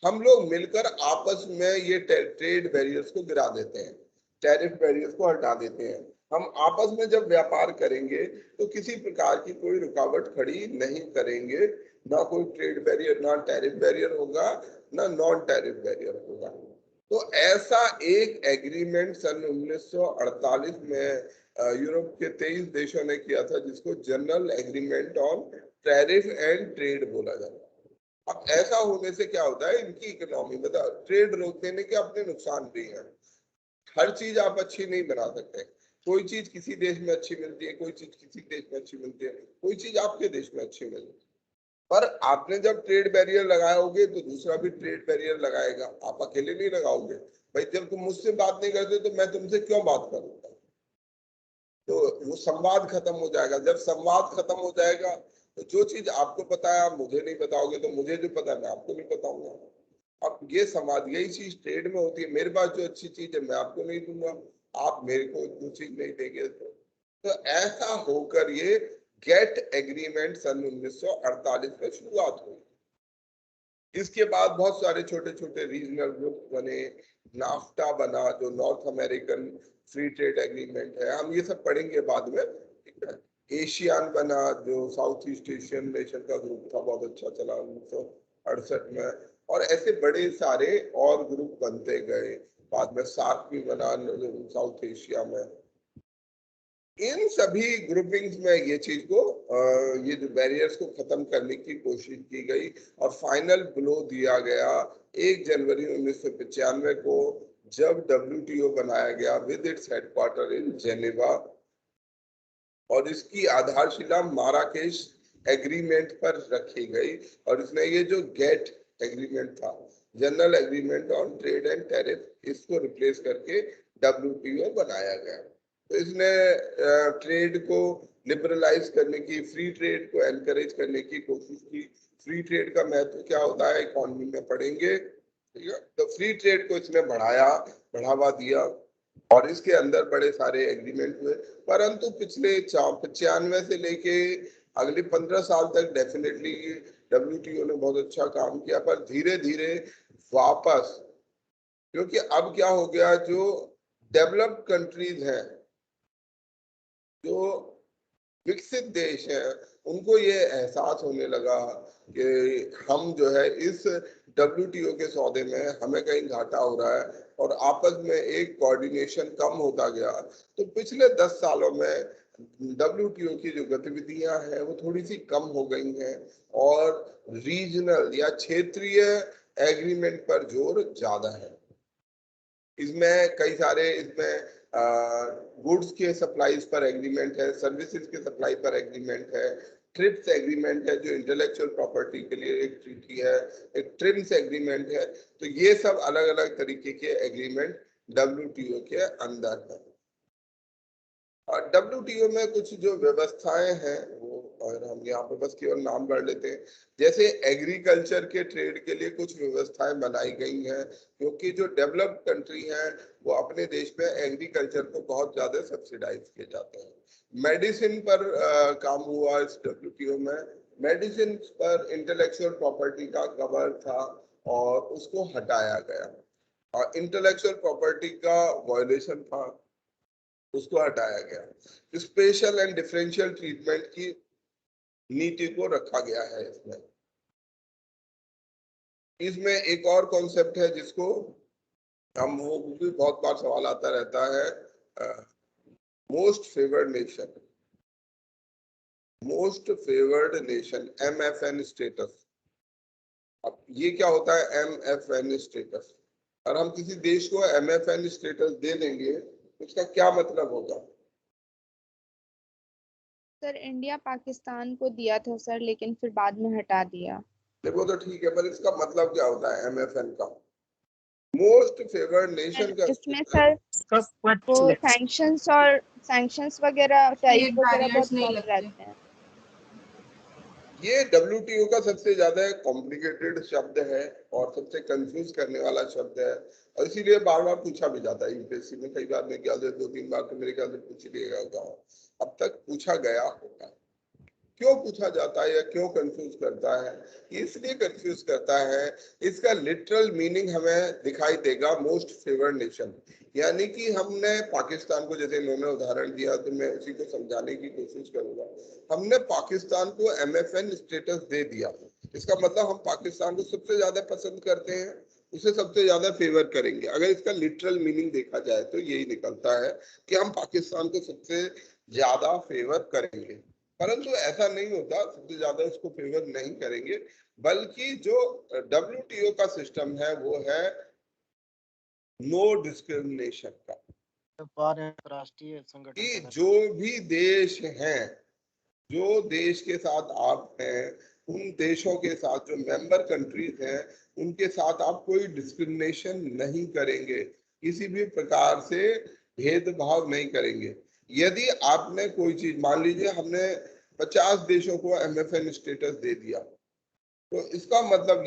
हम लोग मिलकर आपस में ये ट्रेड बैरियर्स को गिरा देते हैं, टैरिफ बैरियर्स को हटा देते हैं। हम आपस में जब व्यापार करेंगे तो किसी प्रकार की कोई रुकावट खड़ी नहीं करेंगे, ना कोई ट्रेड बैरियर, ना टैरिफ बैरियर होगा, ना नॉन टैरिफ बैरियर होगा। तो ऐसा एक एग्रीमेंट सन 1948 में यूरोप के 23 देशों ने किया था, जिसको general agreement on tariff and trade बोला जाता है। अब ऐसा होने से क्या होता है, इनकी इकोनॉमी में ट्रेड रोक देने के अपने नुकसान भी हैं। हर चीज आप अच्छी नहीं बना सकते, कोई चीज किसी देश में अच्छी मिलती है, कोई चीज किसी देश में अच्छी मिलती है, कोई चीज आपके देश में अच्छी मिलती है। पर आपने जब ट्रेड बैरियर लगाओगे तो दूसरा भी ट्रेड बैरियर लगाएगा, आप अकेले नहीं लगाओगे। भाई जब तुम मुझसे बात नहीं करते तो मैं तुमसे क्यों बात करूंगा? तो वो संवाद खत्म हो जाएगा। जब संवाद खत्म हो जाएगा तो जो चीज आपको पता है आप मुझे नहीं बताओगे, तो मुझे जो पता है मैं आपको नहीं बताऊंगा। अब ये संवाद, यही चीज ट्रेड में होती है। मेरे पास जो अच्छी चीज है मैं आपको नहीं दूंगा, आप मेरे को जो चीज नहीं देंगे। तो ऐसा होकर ये गेट एग्रीमेंट सन 1948 में शुरुआत हुई। इसके बाद बहुत सारे छोटे छोटे रीजनल ग्रुप बने, नाफ्टा बना जो north American free trade agreement है, हम ये सब पढ़ेंगे बाद में, ठीक है। एशियान बना जो साउथ ईस्ट एशियन नेशन का ग्रुप था, बहुत अच्छा चला 1968 में। और ऐसे बड़े सारे और ग्रुप बनते गए, बाद में सार्क भी बना साउथ एशिया में। इन सभी ग्रुपिंग्स में ये चीज को ये जो बैरियर्स को खत्म करने की कोशिश की गई और फाइनल ब्लो दिया गया 1 जनवरी 1995 को, जब WTO बनाया गया with its headquarter in Geneva. और इसकी आधारशिला माराकेश एग्रीमेंट पर रखी गई। और इसने ये जो गेट एग्रीमेंट था, general agreement on trade and tariff, इसको रिप्लेस करके WTO बनाया गया। तो इसने ट्रेड को लिबरलाइज करने की, फ्री ट्रेड को एनकरेज करने की कोशिश की। फ्री ट्रेड का महत्व क्या होता है इकोनॉमी में पढ़ेंगे, ठीक है। तो फ्री ट्रेड को इसने बढ़ावा दिया और इसके अंदर बड़े सारे एग्रीमेंट हुए। परंतु पिछले 95 से लेके अगले 15 साल तक डेफिनेटली WTO ने बहुत अच्छा काम किया, पर धीरे धीरे वापस, क्योंकि अब क्या हो गया, जो डेवलप्ड कंट्रीज हैं, जो विकसित देश हैं, उनको ये एहसास होने लगा कि हम जो है इस WTO के सौदे में हमें कहीं घाटा हो रहा है, और आपस में एक कोऑर्डिनेशन कम होता गया। तो पिछले 10 सालों में WTO की जो गतिविधियां हैं वो थोड़ी सी कम हो गई हैं और रीजनल या क्षेत्रीय एग्रीमेंट पर जोर ज्यादा है। इसमें कई सारे, इसमें गुड्स के सप्लाईज पर एग्रीमेंट है, सर्विसेज के सप्लाई पर एग्रीमेंट है, ट्रिप्स एग्रीमेंट है जो इंटेलेक्चुअल प्रॉपर्टी के लिए एक ट्रीटी है, एक ट्रिम्स एग्रीमेंट है। तो ये सब अलग अलग तरीके के एग्रीमेंट WTO के अंदर है। और WTO में कुछ जो व्यवस्थाएं हैं वो, और हम यहाँ पे बस केवल नाम पढ़ लेते हैं। जैसे एग्रीकल्चर के ट्रेड के लिए कुछ व्यवस्थाएं बनाई गई हैं, क्योंकि जो डेवलप्ड कंट्री हैं वो अपने देश में एग्रीकल्चर को बहुत ज्यादा सब्सिडाइज किए जाते हैं। मेडिसिन पर काम हुआ इस WTO में। मेडिसिन पर इंटेलेक्चुअल प्रॉपर्टी का कवर था और उसको हटाया गया, और इंटेलेक्चुअल प्रॉपर्टी का वायलेशन था, उसको हटाया गया। स्पेशल एंड डिफरेंशियल ट्रीटमेंट की नीति को रखा गया है इसमें। इसमें एक और कॉन्सेप्ट है जिसको हम, वो भी बहुत बार सवाल आता रहता है, most favoured nation, most favoured nation, MFN status. अब ये क्या होता है MFN स्टेटस? और हम किसी देश को MFN स्टेटस दे देंगे, इसका क्या मतलब होगा? सर इंडिया पाकिस्तान को दिया था सर, लेकिन फिर बाद में हटा दिया। देखो तो ठीक है, पर इसका मतलब क्या होता है MFN का? मोस्ट फेवर्ड नेशन का इसमें सर वो सैंक्शंस वगैरह टैरिफ वगैरह बहुत कम रहते हैं। ये WTO का सबसे ज्यादा कॉम्प्लिकेटेड शब्द है और सबसे कंफ्यूज करने वाला शब्द है, और इसीलिए बार बार पूछा भी जाता है यूपीएससी में। कई बार मैं क्या 2-3 बार तो मेरे ख्याल से पूछ लिएगा होगा, अब तक पूछा गया होगा। क्यों पूछा जाता है या क्यों कंफ्यूज करता है? इसलिए कंफ्यूज करता है, इसका लिटरल मीनिंग हमें दिखाई देगा मोस्ट फेवर्ड नेशन। यानी कि हमने पाकिस्तान को, जैसे इन्होंने उदाहरण दिया तो मैं उसी को समझाने की कोशिश करूंगा। हमने पाकिस्तान को MFN स्टेटस दे दिया, इसका मतलब हम पाकिस्तान को सबसे ज्यादा पसंद करते हैं, उसे सबसे ज्यादा फेवर करेंगे। अगर इसका लिटरल मीनिंग देखा जाए तो यही निकलता है कि हम पाकिस्तान को सबसे ज्यादा फेवर करेंगे। परंतु ऐसा नहीं होता, सबसे ज्यादा इसको फेवर नहीं करेंगे, बल्कि जो WTO का सिस्टम है वो है नो डिस्क्रिमिनेशन का। राष्ट्रीय संगठन कि जो भी देश हैं, जो देश के साथ आप हैं, उन देशों के साथ जो मेंबर कंट्रीज हैं, उनके साथ आप कोई डिस्क्रिमिनेशन नहीं करेंगे, किसी भी प्रकार से भेदभाव नहीं करेंगे। यदि आपने कोई चीज, मान लीजिए हमने 50 देशों को MFN स्टेटस दे दिया, तो इसका मतलब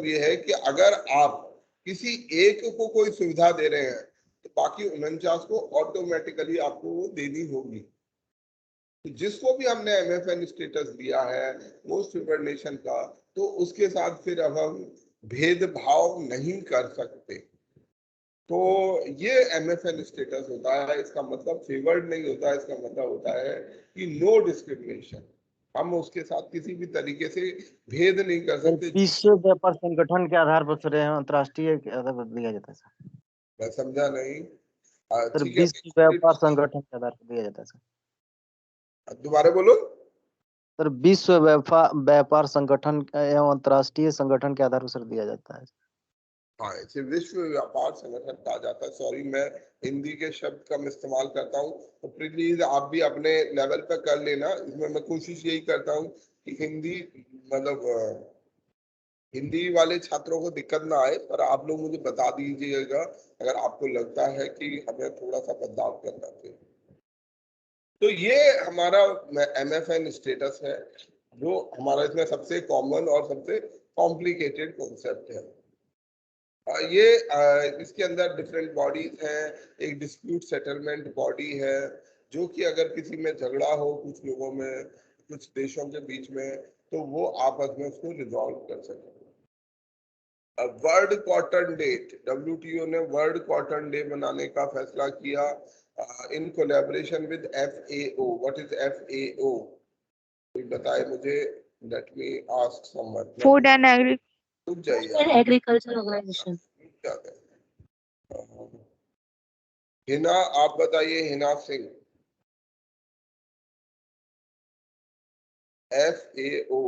ये है कि अगर आप किसी एक को कोई सुविधा दे रहे हैं तो बाकी 49 को ऑटोमेटिकली आपको वो देनी होगी। तो जिसको भी हमने MFN स्टेटस दिया है मोस्ट फेवर्ड नेशन का, तो उसके साथ फिर अब हम भेदभाव नहीं कर सकते। तो ये MFN स्टेटस होता है, इसका मतलब फेवर्ड नहीं होता, इसका मतलब होता है कि नो डिस्क्रिमिनेशन, हम उसके साथ किसी भी तरीके से भेद नहीं कर सकते। विश्व व्यापार संगठन के आधार पर सर अंतर्राष्ट्रीय के आधार पर दिया जाता है सर। मैं समझा नहीं। सर ठीक है, विश्व व्यापार संगठन के आधार पर दिया जाता है सर। दोबारा बोलो। सर विश्व व्यापार संगठन एवं अंतर्राष्ट्रीय संगठन के आधार पर सर दिया जाता है। हाँ, इसे विश्व व्यापार संगठन कहा जाता है। सॉरी, मैं हिंदी के शब्द कम इस्तेमाल करता हूँ, तो प्लीज आप भी अपने लेवल पर कर लेना। इसमें मैं कोशिश यही करता हूँ कि हिंदी मतलब हिंदी वाले छात्रों को दिक्कत ना आए, पर आप लोग मुझे बता दीजिएगा अगर आपको लगता है कि हमें थोड़ा सा बदलाव करना चाहिए। तो ये हमारा MFN स्टेटस है, जो हमारा इसमें सबसे कॉमन और सबसे कॉम्प्लिकेटेड कॉन्सेप्ट है। ये इसके अंदर डिफरेंट बॉडीज हैं। एक डिस्प्यूट सेटलमेंट बॉडी है, जो कि अगर किसी में झगड़ा हो कुछ लोगों में, कुछ देशों के बीच में, तो वो आपस में उसको रिजॉल्व कर सके। वर्ल्ड कॉटन डेट, WTO ने वर्ल्ड कॉटन डे बनाने का फैसला किया in collaboration with FAO। What is FAO? कोई बताए मुझे। Let me ask someone. Food and agriculture organisation. Heena, आप बताइए। हिना सिंह, FAO।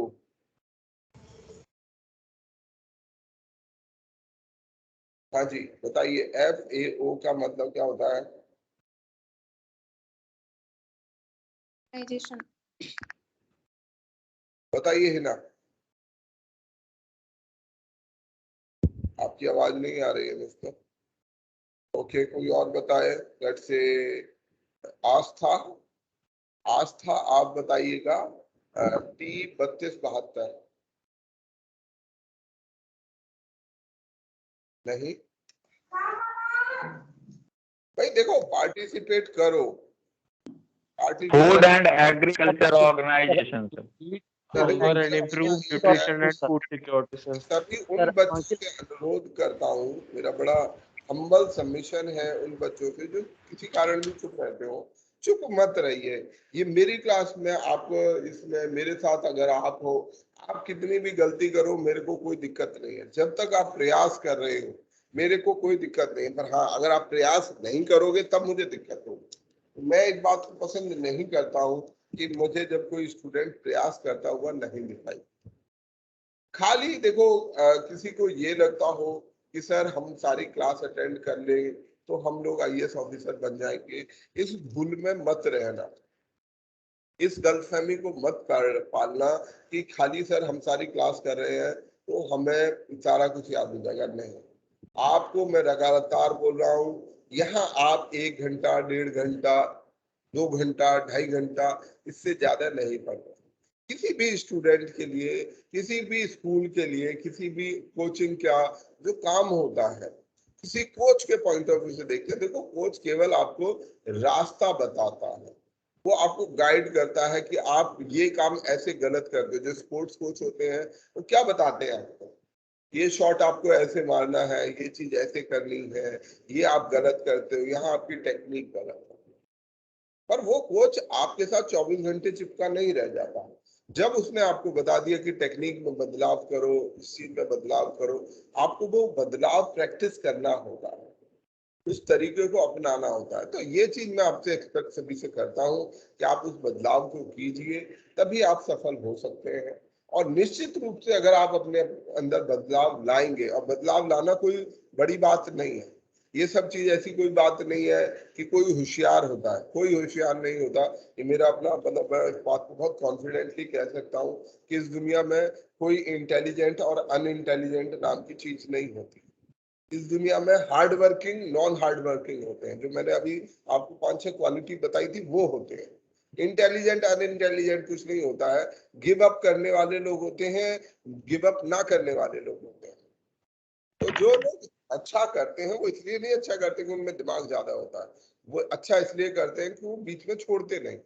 हाँ जी, बताइए FAO का मतलब क्या होता है? बताइए हिना, आपकी आवाज नहीं आ रही है मुझको। ओके, कोई और बताए? लेट्स से आस्था। आस्था, आप बताइएगा। T3272। नहीं भाई, देखो पार्टिसिपेट करो। Food and agriculture organisation for an improved nutrition and food security sir. सभी उन बच्चों से अनुरोध करता हूँ, मेरा बड़ा हम्बल सबमिशन है उन बच्चों से जो किसी कारण भी चुप रहते हो। चुप मत रहिए। ये मेरी क्लास में आप इसमें मेरे साथ अगर आप हो, आप कितनी भी गलती करो, मेरे को कोई दिक्कत नहीं है। जब तक आप प्रयास कर रहे हो मेरे को कोई दिक्कत नहीं है, पर हाँ, अगर आप प्रयास नहीं करोगे तब मुझे दिक्कत होगी। मैं इस बात को पसंद नहीं करता हूँ कि मुझे जब कोई स्टूडेंट प्रयास करता हुआ नहीं दिखाई। खाली देखो, किसी को ये लगता हो कि सर हम सारी क्लास अटेंड कर लें तो हम लोग IAS ऑफिसर बन जाएंगे, इस भूल में मत रहना। इस गलतफहमी को मत पालना कि खाली सर हम सारी क्लास कर रहे हैं तो हमें सारा कुछ याद हो जाएगा। नहीं, आपको मैं लगातार बोल रहा हूँ, यहाँ आप 1 घंटा, 1.5 घंटा, 2 घंटा, 2.5 घंटा, इससे ज्यादा नहीं पढ़ना। किसी भी स्टूडेंट के लिए, किसी भी स्कूल के लिए, किसी भी कोचिंग का जो काम होता है, किसी कोच के पॉइंट ऑफ व्यू से देखते हैं। देखो, कोच केवल आपको रास्ता बताता है, वो आपको गाइड करता है कि आप ये काम ऐसे गलत करते हो। जो स्पोर्ट्स कोच होते हैं वो क्या बताते हैं आपको, ये शॉट आपको ऐसे मारना है, ये चीज ऐसे करनी है, ये आप गलत करते हो, यहाँ आपकी टेक्निक गलत है। पर वो कोच आपके साथ 24 घंटे चिपका नहीं रह जाता। जब उसने आपको बता दिया कि टेक्निक में बदलाव करो, इस चीज में बदलाव करो, आपको वो बदलाव प्रैक्टिस करना होगा, उस तरीके को अपनाना होता है। तो ये चीज मैं आपसे एक्सपेक्ट सभी से करता हूँ कि आप उस बदलाव को कीजिए, तभी आप सफल हो सकते हैं। और निश्चित रूप से अगर आप अपने अंदर बदलाव लाएंगे, और बदलाव लाना कोई बड़ी बात नहीं है, ये सब चीज ऐसी कोई बात नहीं है कि कोई होशियार होता है, कोई होशियार नहीं होता। ये मेरा अपना मतलब, मैं इस बात को बहुत कॉन्फिडेंटली कह सकता हूँ कि इस दुनिया में कोई इंटेलिजेंट और अनइंटेलिजेंट नाम की चीज नहीं होती। इस दुनिया में hard working, non hard working होते हैं। जो मैंने अभी आपको 5-6 क्वालिटी बताई थी वो होते हैं। इंटेलिजेंट अनइंटेलिजेंट कुछ नहीं होता है। गिव अप करने वाले लोग होते हैं, गिव अप ना करने वाले लोग होते हैं। तो जो लोग अच्छा करते हैं वो इसलिए नहीं अच्छा करते कि उनमें दिमाग ज्यादा होता है, वो अच्छा इसलिए करते हैं कि वो बीच में छोड़ते नहीं।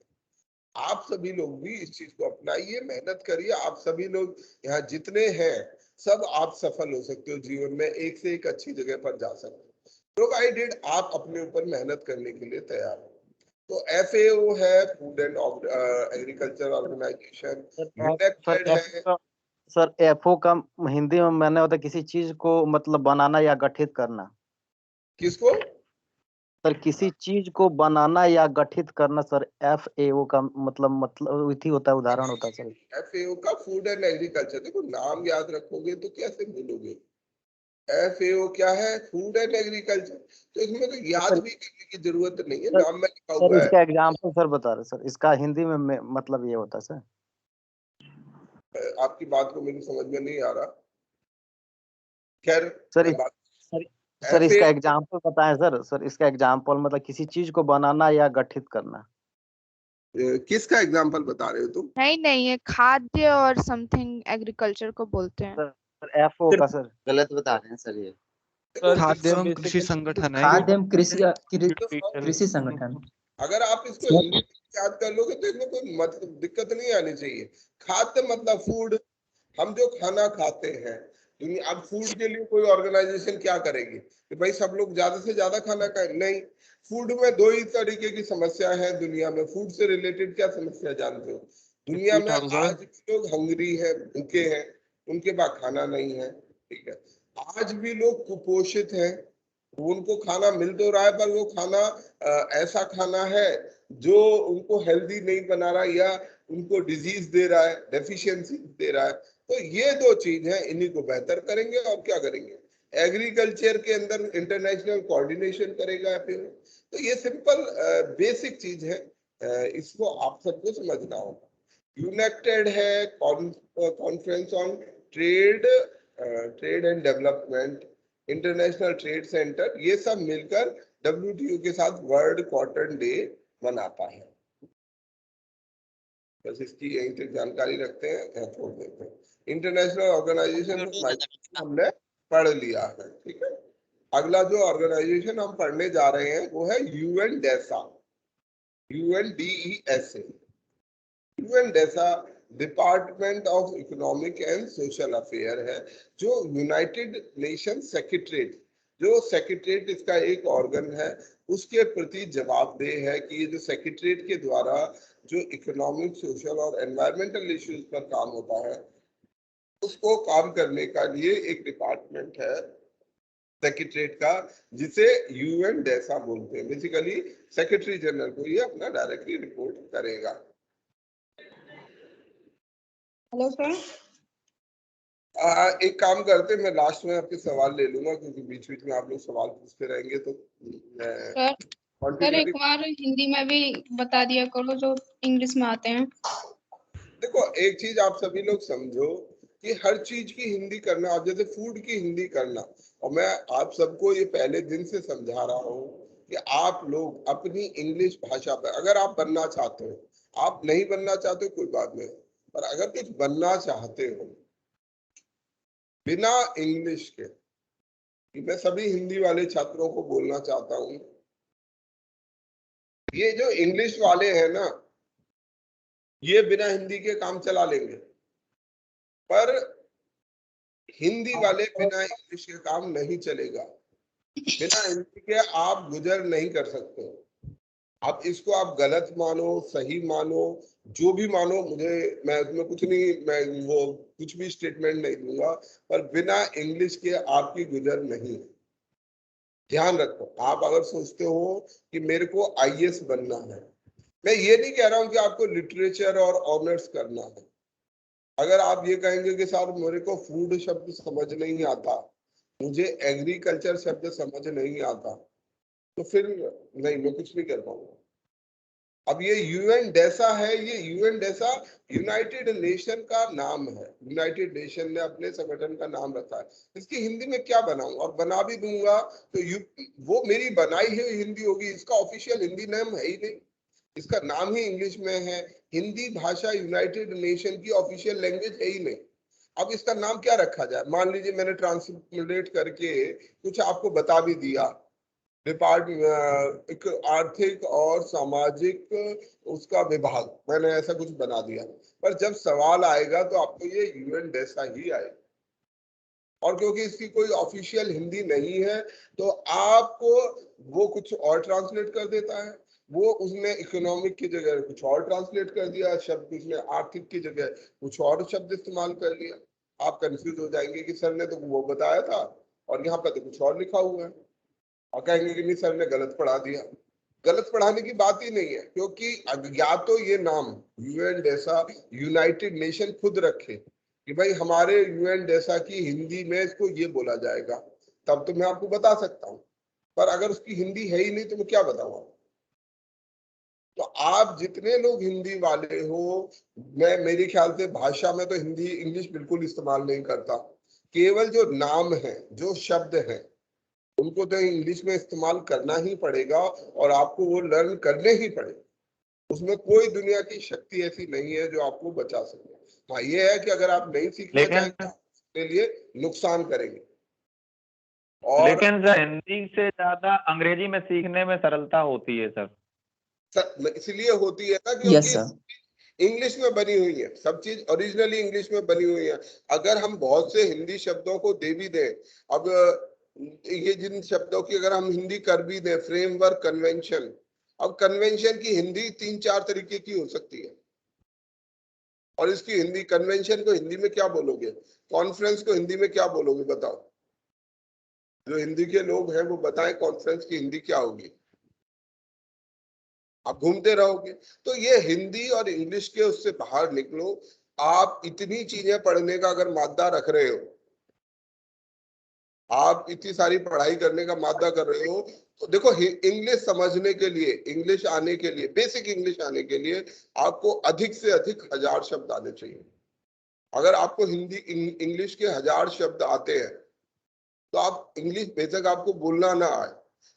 आप सभी लोग भी इस चीज को अपनाइए, मेहनत करिए। आप सभी लोग यहाँ जितने हैं सब आप सफल हो सकते हो जीवन में, एक से एक अच्छी जगह पर जा सकते हो प्रोवाइडेड आप अपने ऊपर मेहनत करने के लिए तैयार हो। तो FAO है, food and agriculture organisation, united है। सर FO का हिंदी में मैंने होता किसी चीज को मतलब बनाना या गठित करना। किसको? सर किसी चीज को बनाना या गठित करना सर FAO का मतलब इति होता है, उदाहरण होता है सर। FAO का फूड एंड एग्रीकल्चर, देखो नाम याद रखोगे तो कैसे भूलोगे। FAO क्या है? Food and agriculture. तो इसमें तो याद भी करने की जरूरत नहीं है, नाम में लिखा हुआ है। इसका एग्जांपल सर बता रहे सर, इसका हिंदी में मतलब ये होता है सर। आपकी बात को मेरी समझ में नहीं आ रहा। खैर सर इसका एग्जांपल बताएं सर। सर इसका एग्जांपल मतलब किसी चीज को बनाना या गठित करना। किसका एग्जांपल बता रहे हो तुम? नहीं, ये खाद्य और समथिंग एग्रीकल्चर को बोलते हैं। सर FO का सर गलत बता रहे हैं सर ये। खाद्य एवं कृषि संगठन है। खाद्य एवं कृषि संगठन। अगर आप इसको हिंदी में याद कर लोगे तो इसमें कोई मतलब दिक्कत नहीं आनी चाहिए। खाद्य मतलब फूड, हम जो खाना खाते हैं। अब फूड के लिए कोई ऑर्गेनाइजेशन क्या करेगी कि भाई सब लोग ज्यादा से ज्यादा खाना खाएं? नहीं, फूड में 2 ही तरीके की समस्या है दुनिया में। फूड से रिलेटेड क्या समस्या जानते हो? दुनिया में आज लोग हंगरी है, भूखे हैं, उनके पास खाना नहीं है। ठीक है, आज भी लोग कुपोषित हैं, उनको खाना मिल तो रहा है पर वो खाना ऐसा खाना है जो उनको हेल्दी नहीं बना रहा या उनको डिजीज दे रहा है, डेफिशिएंसी दे रहा है। तो ये 2 चीज है, इन्हीं को बेहतर करेंगे और क्या करेंगे। एग्रीकल्चर के अंदर इंटरनेशनल कोऑर्डिनेशन करेगा फिर। तो ये सिंपल बेसिक चीज है, इसको आप सबको समझना होगा। यूनाइटेड है, conference on trade and development, international trade centre, ये सब मिलकर WTO के साथ वर्ल्ड कॉटन डे मनाता है। बस इसकी यही तक जानकारी रखते हैं, छोड़ देते हैं। इंटरनेशनल ऑर्गेनाइजेशन हमने पढ़ लिया है। ठीक है, अगला जो ऑर्गेनाइजेशन हम पढ़ने जा रहे हैं वो है UNDESA। UNDESA department of economic and social affair है, जो यूनाइटेड नेशन सेक्रेटरीट, जो सेक्रेटरीट इसका एक ऑर्गन है, उसके प्रति जवाबदेह है कि ये जो सेक्रेटरीट के द्वारा जो इकोनॉमिक, सोशल और एनवायरमेंटल इश्यूज पर काम होता है, उसको काम करने का लिए एक डिपार्टमेंट है सेक्रेटरीट का, जिसे UNDESA बोलते हैं। बेसिकली सेक्रेटरी जनरल को ये अपना डायरेक्टली रिपोर्ट करेगा। Hello sir. एक काम करते, मैं लास्ट में आपके सवाल ले लूंगा क्योंकि बीच बीच में आप लोग सवाल पूछते रहेंगे। तो सर एक बार हिंदी में भी बता दिया करो जो इंग्लिश में आते हैं। देखो एक चीज आप सभी लोग समझो कि हर चीज की हिंदी करना, आप जैसे फूड की हिंदी करना, और मैं आप सबको ये पहले दिन से समझा रहा हूँ कि आप लोग अपनी इंग्लिश भाषा पर, अगर आप बनना चाहते हो, आप नहीं बनना चाहते कोई बात नहीं, पर अगर कुछ बनना चाहते हो बिना इंग्लिश के, मैं सभी हिंदी वाले छात्रों को बोलना चाहता हूँ, ये जो इंग्लिश वाले हैं ना, ये बिना हिंदी के काम चला लेंगे, पर हिंदी वाले बिना इंग्लिश के काम नहीं चलेगा। बिना हिंदी के आप गुजर नहीं कर सकते। आप इसको आप गलत मानो, सही मानो, जो भी मानो, मैं उसमें कुछ नहीं, मैं वो कुछ भी स्टेटमेंट नहीं दूंगा, पर बिना इंग्लिश के आपकी गुजर नहीं। ध्यान रखो, आप अगर सोचते हो कि मेरे को IAS बनना है, मैं ये नहीं कह रहा हूं कि आपको लिटरेचर और ऑनर्स करना है। अगर आप ये कहेंगे कि सर मेरे को फूड शब्द समझ नहीं आता, मुझे एग्रीकल्चर शब्द समझ नहीं आता, तो फिर नहीं, मैं कुछ नहीं कर पाऊंगा। अब ये यूएनडेसा है, ये यूएनडेसा यूनाइटेड नेशन का नाम है, यूनाइटेड नेशन ने अपने संगठन का नाम रखा है। इसकी हिंदी में क्या बनाऊं, और बना भी दूंगा तो वो मेरी बनाई हुई हिंदी होगी, इसका ऑफिशियल हिंदी नाम है ही नहीं, इसका नाम ही इंग्लिश में है। हिंदी भाषा यूनाइटेड नेशन की ऑफिशियल लैंग्वेज है ही नहीं। अब इसका नाम क्या रखा जाए? मान लीजिए मैंने ट्रांसलेट करके कुछ आपको बता भी दिया, एक आर्थिक और सामाजिक उसका विभाग, मैंने ऐसा कुछ बना दिया, पर जब सवाल आएगा तो आपको ये यूएनडेसा ही आएगा, और क्योंकि इसकी कोई ऑफिशियल हिंदी नहीं है तो आपको वो कुछ और ट्रांसलेट कर देता है। वो उसने इकोनॉमिक की जगह कुछ और ट्रांसलेट कर दिया शब्द, उसने आर्थिक की जगह कुछ और शब्द इस्तेमाल कर लिया। आप कंफ्यूज हो जाएंगे कि सर ने तो वो बताया था और यहाँ पर तो कुछ और लिखा हुआ है, और कहेंगे कि नहीं सर ने गलत पढ़ा दिया। गलत पढ़ाने की बात ही नहीं है, क्योंकि या तो ये नाम यूएनडेसा यूनाइटेड नेशन खुद रखे कि भाई हमारे यूएनडेसा की हिंदी में इसको ये बोला जाएगा, तब तो मैं आपको बता सकता हूँ, पर अगर उसकी हिंदी है ही नहीं तो मैं क्या बताऊँ? तो आप जितने लोग हिंदी वाले हो, मैं मेरे ख्याल से भाषा में तो हिंदी इंग्लिश बिल्कुल इस्तेमाल नहीं करता, केवल जो नाम है, जो शब्द है, उनको तो इंग्लिश में इस्तेमाल करना ही पड़ेगा और आपको वो लर्न करने ही पड़ेगा। उसमें कोई दुनिया की शक्ति ऐसी नहीं है जो आपको बचा सके। हाँ ये है कि अगर आप नहीं सीखना चाहेंगे उसके लिए नुकसान करेंगे। और लेकिन सर हिंदी से ज्यादा अंग्रेजी में सीखने में सरलता होती है सर। इसलिए होती है ना क्योंकि इंग्लिश में बनी हुई है, सब चीज ओरिजिनली इंग्लिश में बनी हुई है। अगर हम बहुत से हिंदी शब्दों को दे भी दें, अब ये जिन शब्दों की अगर हम हिंदी कर भी दें, फ्रेमवर्क, कन्वेंशन, अब कन्वेंशन की हिंदी 3-4 तरीके की हो सकती है, और इसकी हिंदी, कन्वेंशन को हिंदी में क्या बोलोगे, कॉन्फ्रेंस को हिंदी में क्या बोलोगे, बताओ। जो हिंदी के लोग हैं वो बताएं कॉन्फ्रेंस की हिंदी क्या होगी। आप घूमते रहोगे। तो ये हिंदी और इंग्लिश के उससे बाहर निकलो। आप इतनी चीजें पढ़ने का अगर मादा रख रहे हो, आप इतनी सारी पढ़ाई करने का मादा कर रहे हो, तो देखो इंग्लिश समझने के लिए, इंग्लिश आने के लिए, बेसिक इंग्लिश आने के लिए आपको अधिक से अधिक 1000 शब्द आने चाहिए। अगर आपको हिंदी इंग्लिश के 1000 शब्द आते हैं तो आप इंग्लिश, बेशक आपको बोलना ना आए,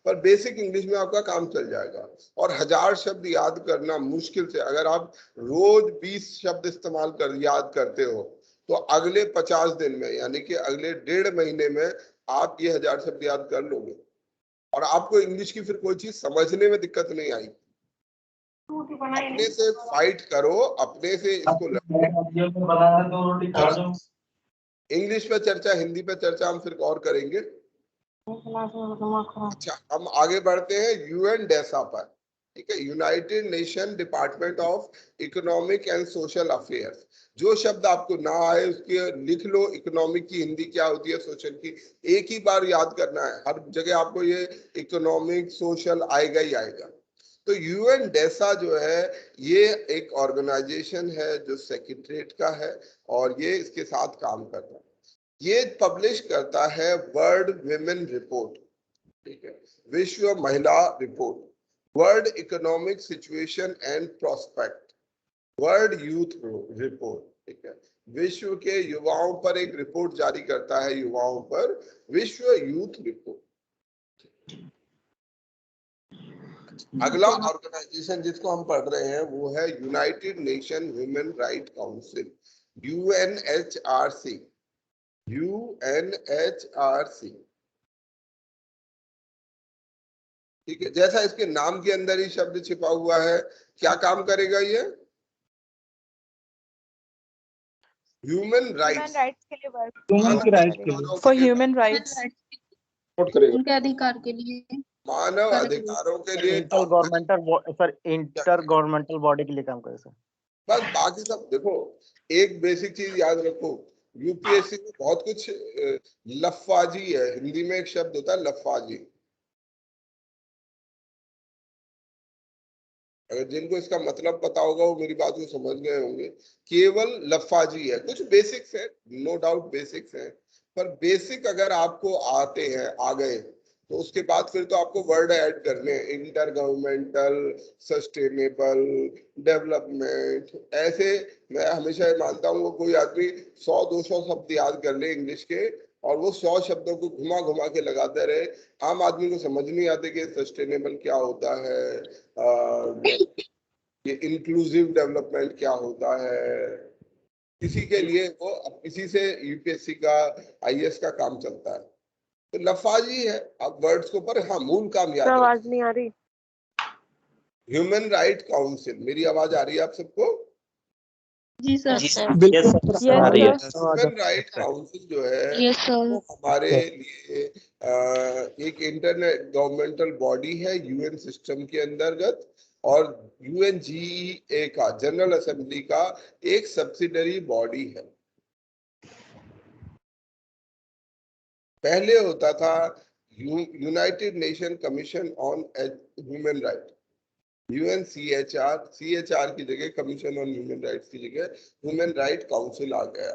पर बेसिक इंग्लिश में आपका काम चल जाएगा। और 1000 शब्द याद करना मुश्किल से, अगर आप रोज 20 शब्द इस्तेमाल कर याद करते हो तो अगले 50 दिन में, यानी कि अगले 1.5 महीने में आप ये 1000 शब्द याद कर लोगे, और आपको इंग्लिश की फिर कोई चीज समझने में दिक्कत नहीं आई। अपने से फाइट करो, अपने से इसको लड़ो। इंग्लिश पे चर्चा, हिंदी पे चर्चा हम फिर और करेंगे। अच्छा, हम आगे बढ़ते हैं यूएनडेसा पर। ठीक है, United nation department of economic and social affairs. जो शब्द आपको ना आए उसके लिख लो, इकोनॉमिक की हिंदी क्या होती है, सोशल की एक ही बार याद करना है, हर जगह आपको ये इकोनॉमिक सोशल आएगा ही आएगा। तो यूएनडेसा जो है ये एक ऑर्गेनाइजेशन है जो सेक्रेटरीट का है और ये इसके साथ काम करता है। ये पब्लिश करता है वर्ल्ड विमेन रिपोर्ट, ठीक है, विश्व महिला report, world economic situation and prospect, world youth report, ठीक है, विश्व के युवाओं पर एक रिपोर्ट जारी करता है, युवाओं पर विश्व यूथ रिपोर्ट। अगला ऑर्गेनाइजेशन जिसको हम पढ़ रहे हैं वो है United nation human right council, UNHRC. UNHRC, ठीक है, जैसा इसके नाम के अंदर ही शब्द छिपा हुआ है, क्या काम करेगा ये? ह्यूमन राइट्स के लिए वर्क, फॉर ह्यूमन राइट्स, उनके अधिकार के लिए, मानव अधिकारों के लिए, इंटर गवर्नमेंटल बॉडी के लिए काम करे सर। बस बाकी सब देखो, एक बेसिक चीज याद रखो, यूपीएससी में बहुत कुछ लफ्फाजी है, हिंदी में एक शब्द होता है लफ्फाजी। अगर जिनको इसका मतलब पता होगा वो मेरी बात को समझ गए होंगे। केवल लफ्फाजी है, कुछ बेसिक्स है, नो डाउट बेसिक्स है, पर बेसिक अगर आपको आते हैं, आ गए, तो उसके बाद फिर तो आपको वर्ड ऐड करने हैं, इंटर गवर्नमेंटल, सस्टेनेबल, डेवलपमेंट, ऐसे। मैं हमेशा ये मानता हूँ कोई आदमी 100-200 शब्द याद कर ले इंग्लिश के और वो 100 शब्दों को घुमा घुमा के लगाते रहे, आम आदमी को समझ नहीं आते कि सस्टेनेबल क्या होता है, ये इंक्लूसिव डेवलपमेंट क्या होता है। किसी के लिए वो किसी से यूपीएससी का, आईएएस का काम चलता है, तो लफाजी है अब वर्ड्स को, पर हाँ मूल काम याद है। आवाज नहीं आ रही। ह्यूमन राइट काउंसिल, मेरी आवाज आ रही है आप सबको? जी सर। बिल्कुल आ रही है। ह्यूमन राइट काउंसिल जो है वो हमारे लिए एक इंटरनेट गवर्नमेंटल बॉडी है यूएन सिस्टम के अंतर्गत, और यूएनजीए का, जनरल असेंबली का एक सब्सिडरी बॉडी है। पहले होता था United Nation commission on human right, UNCHR, CHR की जगह कमीशन ऑन ह्यूमन राइट्स की जगह ह्यूमन राइट काउंसिल आ गया।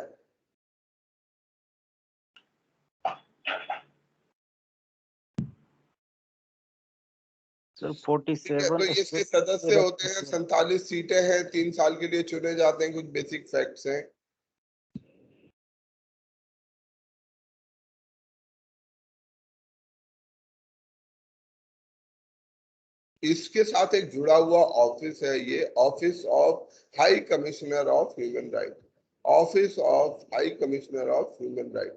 सर 47 तो इसके सदस्य होते हैं, 47 सीटें हैं, 3 साल के लिए चुने जाते हैं। कुछ बेसिक फैक्ट्स हैं। इसके साथ एक जुड़ा हुआ ऑफिस है, ये office of high commissioner of human right, office of high commissioner of human right.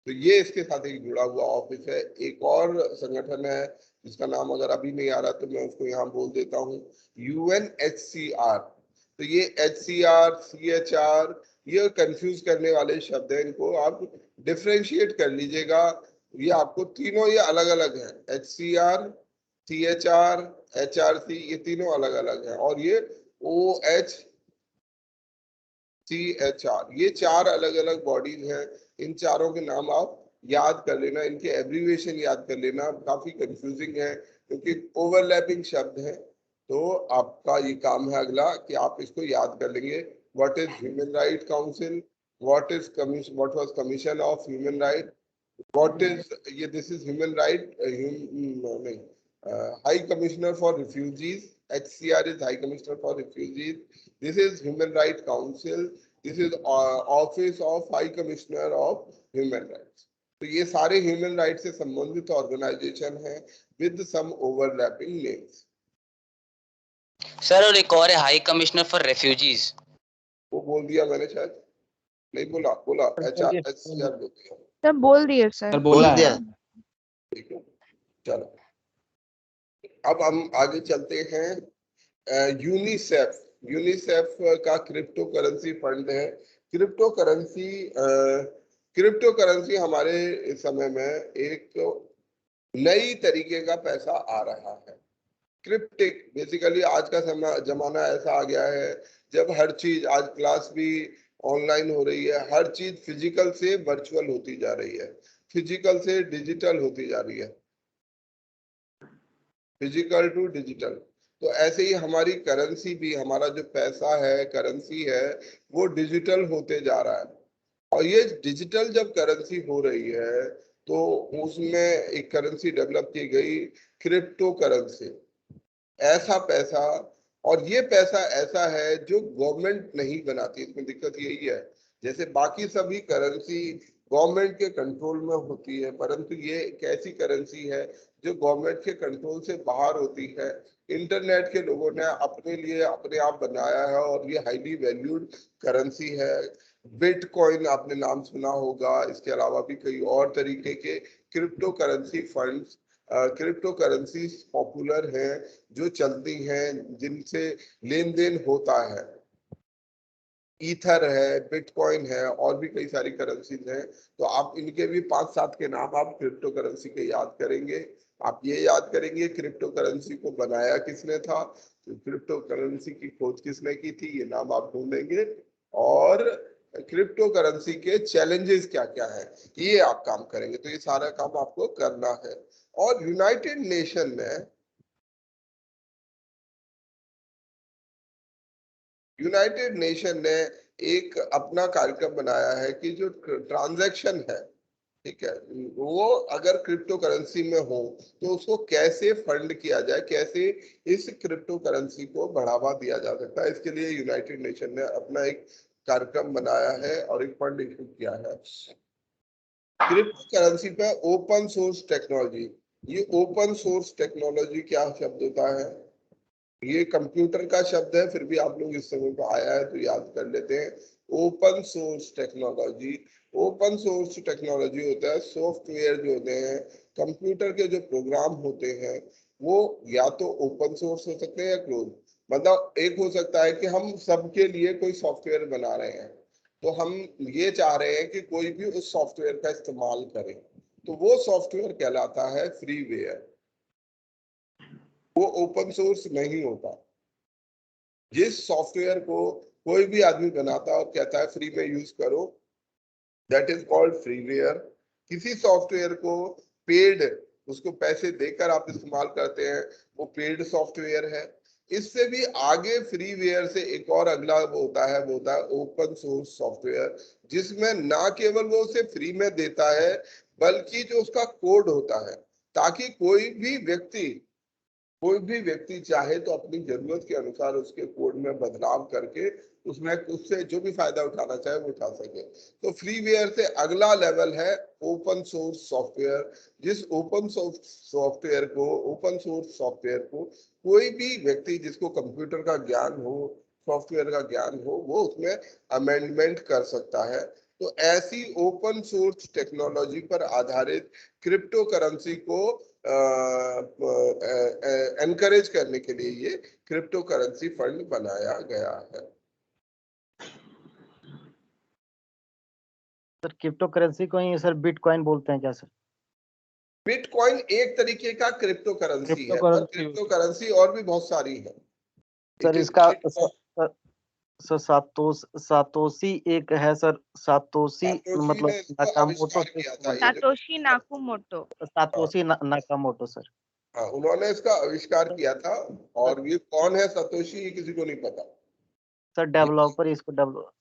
तो ये इसके साथ एक जुड़ा हुआ ऑफिस है। एक और संगठन है जिसका नाम अगर अभी नहीं आ रहा तो मैं उसको यहाँ बोल देता हूँ, यूएनएचसीआर। तो ये एचसीआर, सीएचआर, ये कंफ्यूज करने वाले शब्द हैं, इनको आप डिफरेंशिएट कर लीजिएगा। ये आपको तीनों ये अलग अलग हैं, एचसीआर, सीएचआर, एचआरसी, ये तीनों अलग अलग हैं। और ये ओएच CHR, ये 4 अलग अलग बॉडीज हैं। इन चारों के नाम आप याद कर लेना, इनके एब्रीविएशन याद कर लेना। काफी कंफ्यूजिंग है क्योंकि ओवरलैपिंग शब्द हैं। तो आपका ये काम है अगला कि आप इसको याद कर लेंगे। What is human right council, what is commission, what was commission of human right, what is ये, दिस इज ह्यूमन राइट, नहीं, high commissioner for refugees, HCR is High Commissioner for Refugees. This is Human Rights Council. This is Office of High Commissioner of Human Rights. तो ये सारे human right से संबंधित organisation हैं with some overlapping names. Sir और एक और है हाई कमिश्नर फॉर रेफ्यूजीज। वो बोल दिया मैंने, शायद नहीं बोला, HCR बोल दिया सर, बोल दिया सर, बोल दिया। ठीक है, चलो अब हम आगे चलते हैं। यूनिसेफ, यूनिसेफ का क्रिप्टो करेंसी फंड है। क्रिप्टो करेंसी हमारे समय में एक नई तरीके का पैसा आ रहा है, क्रिप्टिक। बेसिकली आज का जमाना ऐसा आ गया है जब हर चीज, आज क्लास भी ऑनलाइन हो रही है, हर चीज फिजिकल से वर्चुअल होती जा रही है, फिजिकल से डिजिटल होती जा रही है, फिजिकल टू डिजिटल। तो ऐसे ही हमारी करेंसी भी, हमारा जो पैसा है, करेंसी है, वो डिजिटल होते जा रहा है। और ये डिजिटल जब करेंसी हो रही है तो उसमें एक करेंसी डेवलप की गई, क्रिप्टो करेंसी। ऐसा पैसा, और ये पैसा ऐसा है जो गवर्नमेंट नहीं बनाती। इसमें दिक्कत यही है, जैसे बाकी सभी करेंसी गवर्नमेंट के कंट्रोल में होती है, परंतु ये एक ऐसी करेंसी है जो गवर्नमेंट के कंट्रोल से बाहर होती है। इंटरनेट के लोगों ने अपने लिए अपने आप बनाया है और ये हाईली वैल्यूड करेंसी है। बिटकॉइन आपने नाम सुना होगा, इसके अलावा भी कई और तरीके के crypto currency funds, crypto currency popular हैं जो चलती हैं, जिनसे लेन देन होता है। ईथर है, बिटकॉइन है, और भी कई सारी करेंसीज हैं। तो आप इनके भी 5-7 के नाम आप क्रिप्टो करेंसी के याद करेंगे। आप ये याद करेंगे क्रिप्टो करेंसी को बनाया किसने था, तो क्रिप्टो करेंसी की खोज किसने की थी, ये नाम आप ढूंढेंगे। और क्रिप्टो करेंसी के चैलेंजेस क्या क्या है, ये आप काम करेंगे। तो ये सारा काम आपको करना है। और यूनाइटेड नेशन ने एक अपना कार्यक्रम बनाया है कि जो ट्रांजैक्शन है, ठीक है, वो अगर क्रिप्टो करेंसी में हो तो उसको कैसे फंड किया जाए, कैसे इस क्रिप्टो करेंसी को बढ़ावा दिया जा सकता है, इसके लिए यूनाइटेड नेशन ने अपना एक कार्यक्रम बनाया है और एक फंड इशू किया है क्रिप्टो करेंसी पे ओपन सोर्स टेक्नोलॉजी। ये ओपन सोर्स टेक्नोलॉजी क्या शब्द होता है? ये कंप्यूटर का शब्द है, फिर भी आप लोग इस समय पे आया है तो याद कर लेते हैं। Open source technology, open source technology होता है सॉफ्टवेयर जो होते हैं, कंप्यूटर के जो प्रोग्राम होते हैं वो या तो ओपन सोर्स हो सकते हैं या क्लोज। मतलब एक हो सकता है कि हम सबके लिए कोई सॉफ्टवेयर बना रहे हैं, तो हम ये चाह रहे हैं कि कोई भी उस सॉफ्टवेयर का इस्तेमाल करे, तो वो सॉफ्टवेयर कहलाता है फ्रीवेयर, वो ओपन सोर्स नहीं होता। जिस सॉफ्टवेयर को कोई भी आदमी बनाता है और कहता है फ्री में यूज करो, दैट इज कॉल्ड फ्रीवेयर। किसी सॉफ्टवेयर को पेड, उसको पैसे देकर आप इस्तेमाल करते हैं, वो पेड सॉफ्टवेयर है। इससे भी आगे फ्रीवेयर से एक और अगला वो होता है, वो होता है ओपन सोर्स सॉफ्टवेयर, जिसमें ना केवल वो उसे फ्री में देता है बल्कि जो उसका कोड होता है, ताकि कोई भी व्यक्ति चाहे तो अपनी जरूरत के अनुसार उसके कोड में बदलाव करके उसमें उससे जो भी फायदा उठाना चाहे वो उठा सके। तो फ्रीवेयर से अगला लेवल है ओपन सोर्स सॉफ्टवेयर। जिस ओपन सॉफ्टवेयर को कोई भी व्यक्ति जिसको कंप्यूटर का ज्ञान हो, सॉफ्टवेयर का ज्ञान हो, वो उसमें अमेंडमेंट कर सकता है। तो ऐसी ओपन सोर्स टेक्नोलॉजी पर आधारित क्रिप्टो करेंसी को एनकरेज करने के लिए ये क्रिप्टो करेंसी फंड बनाया गया है। सर क्रिप्टो करेंसी को ही सर बिटकॉइन बोलते हैं क्या सर? बिटकॉइन एक तरीके का क्रिप्टो करेंसी है, पर क्रिप्टो करेंसी और भी बहुत सारी है सर। इसका सर सातोशी एक है सर, सातोशी मतलब सातोशी नाकामोटो सर। हाँ, उन्होंने इसका आविष्कार किया था। और ये कौन है सातोशी, ये किसी को नहीं पता सर। डेवलपर इसको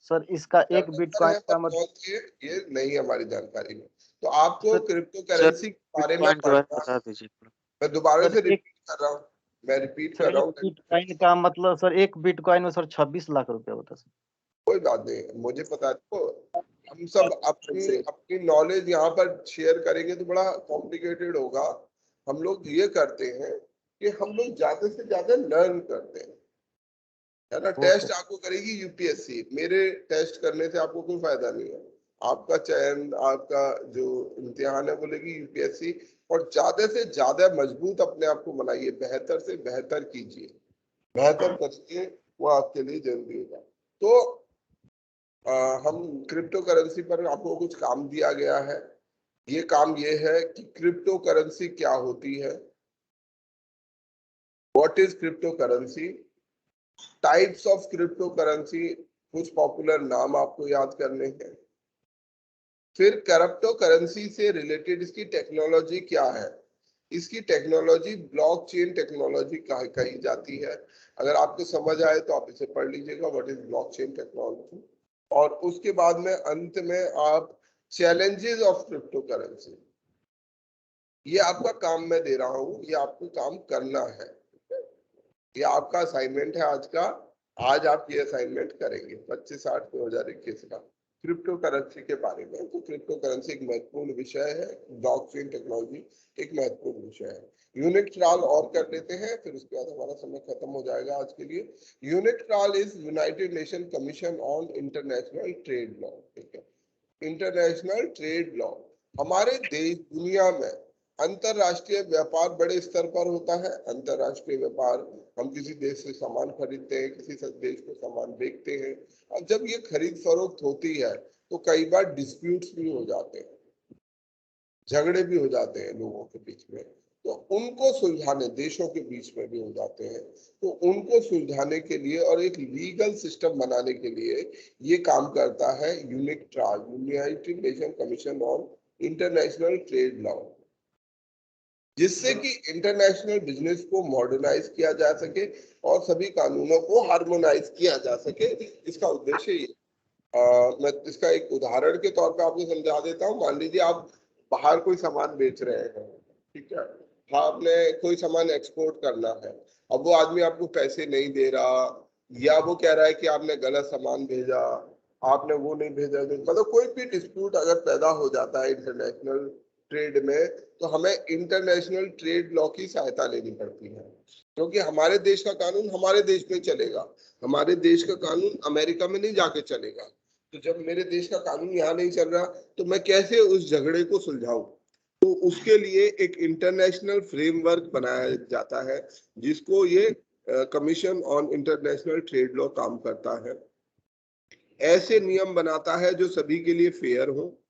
सर इसका एक बिटकॉइन का मतलब ये नहीं हमारी जानकारी में। तो आपको क्रिप्टो करेंसी के बारे में बता दीजिए। मैं दोबारा से रिपीट कर रहा हूँ, बिटकॉइन का मतलब सर एक बिटकॉइन में सर 26 लाख रुपया होता है सर। कोई बात नहीं, मुझे पता है। तो हम सब अपनी नॉलेज यहाँ पर शेयर करेंगे तो बड़ा कॉम्प्लिकेटेड होगा। हम लोग ये करते हैं कि हम लोग ज्यादा से ज्यादा लर्न करते हैं, है ना। टेस्ट आपको करेगी यूपीएससी, मेरे टेस्ट करने से आपको कोई फायदा नहीं है। आपका चयन, आपका जो इम्तिहान है वो लेगी यूपीएससी। और ज्यादा से ज्यादा मजबूत अपने आप को बनाइए, बेहतर से बेहतर कीजिए, बेहतर करिए, वो आपके लिए जरूरी होगा। तो हम क्रिप्टो करेंसी पर आपको कुछ काम दिया गया है। ये काम ये है कि क्रिप्टो करेंसी क्या होती है, what is crypto currency, types of crypto currency, कुछ पॉपुलर नाम आपको याद करने हैं। फिर क्रिप्टो करेंसी से रिलेटेड इसकी टेक्नोलॉजी क्या है। इसकी टेक्नोलॉजी ब्लॉकचेन टेक्नोलॉजी कही जाती है। अगर आपको समझ आए तो आप इसे पढ़ लीजिएगा, व्हाट इज ब्लॉकचेन टेक्नोलॉजी। और उसके बाद में अंत में आप चैलेंजेस ऑफ क्रिप्टो करेंसी, ये आपका काम मैं दे रहा हूं, ये आपको काम करना है। ये आपका असाइनमेंट है आज का। आज आप ये असाइनमेंट करेंगे 25/8/2021 का क्रिप्टो करेंसी के बारे में। तो क्रिप्टो करेंसी एक महत्वपूर्ण विषय है, ब्लॉकचेन टेक्नोलॉजी एक महत्वपूर्ण विषय है। यूनिट ट्रायल और कर लेते हैं, फिर उसके बाद हमारा समय खत्म हो जाएगा आज के लिए। Unit trial is United Nation commission on international trade law. ठीक है, इंटरनेशनल ट्रेड लॉ। हमारे देश दुनिया में अंतरराष्ट्रीय व्यापार बड़े स्तर पर होता है। अंतरराष्ट्रीय व्यापार, हम किसी देश से सामान खरीदते हैं, किसी देश को सामान बेचते हैं। अब जब ये खरीद फरोख्त होती है तो कई बार डिस्प्यूट्स भी हो जाते हैं, झगड़े भी हो जाते हैं लोगों के बीच में। तो उनको सुलझाने, देशों के बीच में भी हो जाते हैं, तो उनको सुलझाने के लिए और एक लीगल सिस्टम बनाने के लिए ये काम करता है unit trial, United Nation commission on international trade law, जिससे कि इंटरनेशनल बिजनेस को मॉडर्नाइज किया जा सके और सभी कानूनों को हार्मोनाइज किया जा सके। इसका उद्देश्य ये। मैं इसका एक उदाहरण के तौर पे आपको समझा देता हूँ। मान लीजिए आप बाहर कोई सामान बेच रहे हैं, ठीक है, आपने कोई सामान एक्सपोर्ट करना है, अब वो आदमी आपको पैसे नहीं दे रहा, या वो कह रहा है कि आपने गलत सामान भेजा, आपने वो नहीं भेजा, मतलब कोई भी डिस्प्यूट अगर पैदा हो जाता है इंटरनेशनल ट्रेड में, तो हमें इंटरनेशनल ट्रेड लॉ की सहायता लेनी पड़ती है, क्योंकि हमारे देश का कानून हमारे देश में चलेगा, हमारे देश का कानून अमेरिका में नहीं जाके चलेगा। तो जब मेरे देश का कानून यहाँ नहीं चल रहा, तो मैं कैसे उस झगड़े को सुलझाऊं? तो उसके लिए एक इंटरनेशनल फ्रेमवर्क बनाया जाता है, जिसको ये commission on international trade law काम करता है। ऐसे नियम बनाता है जो सभी के लिए फेयर हो,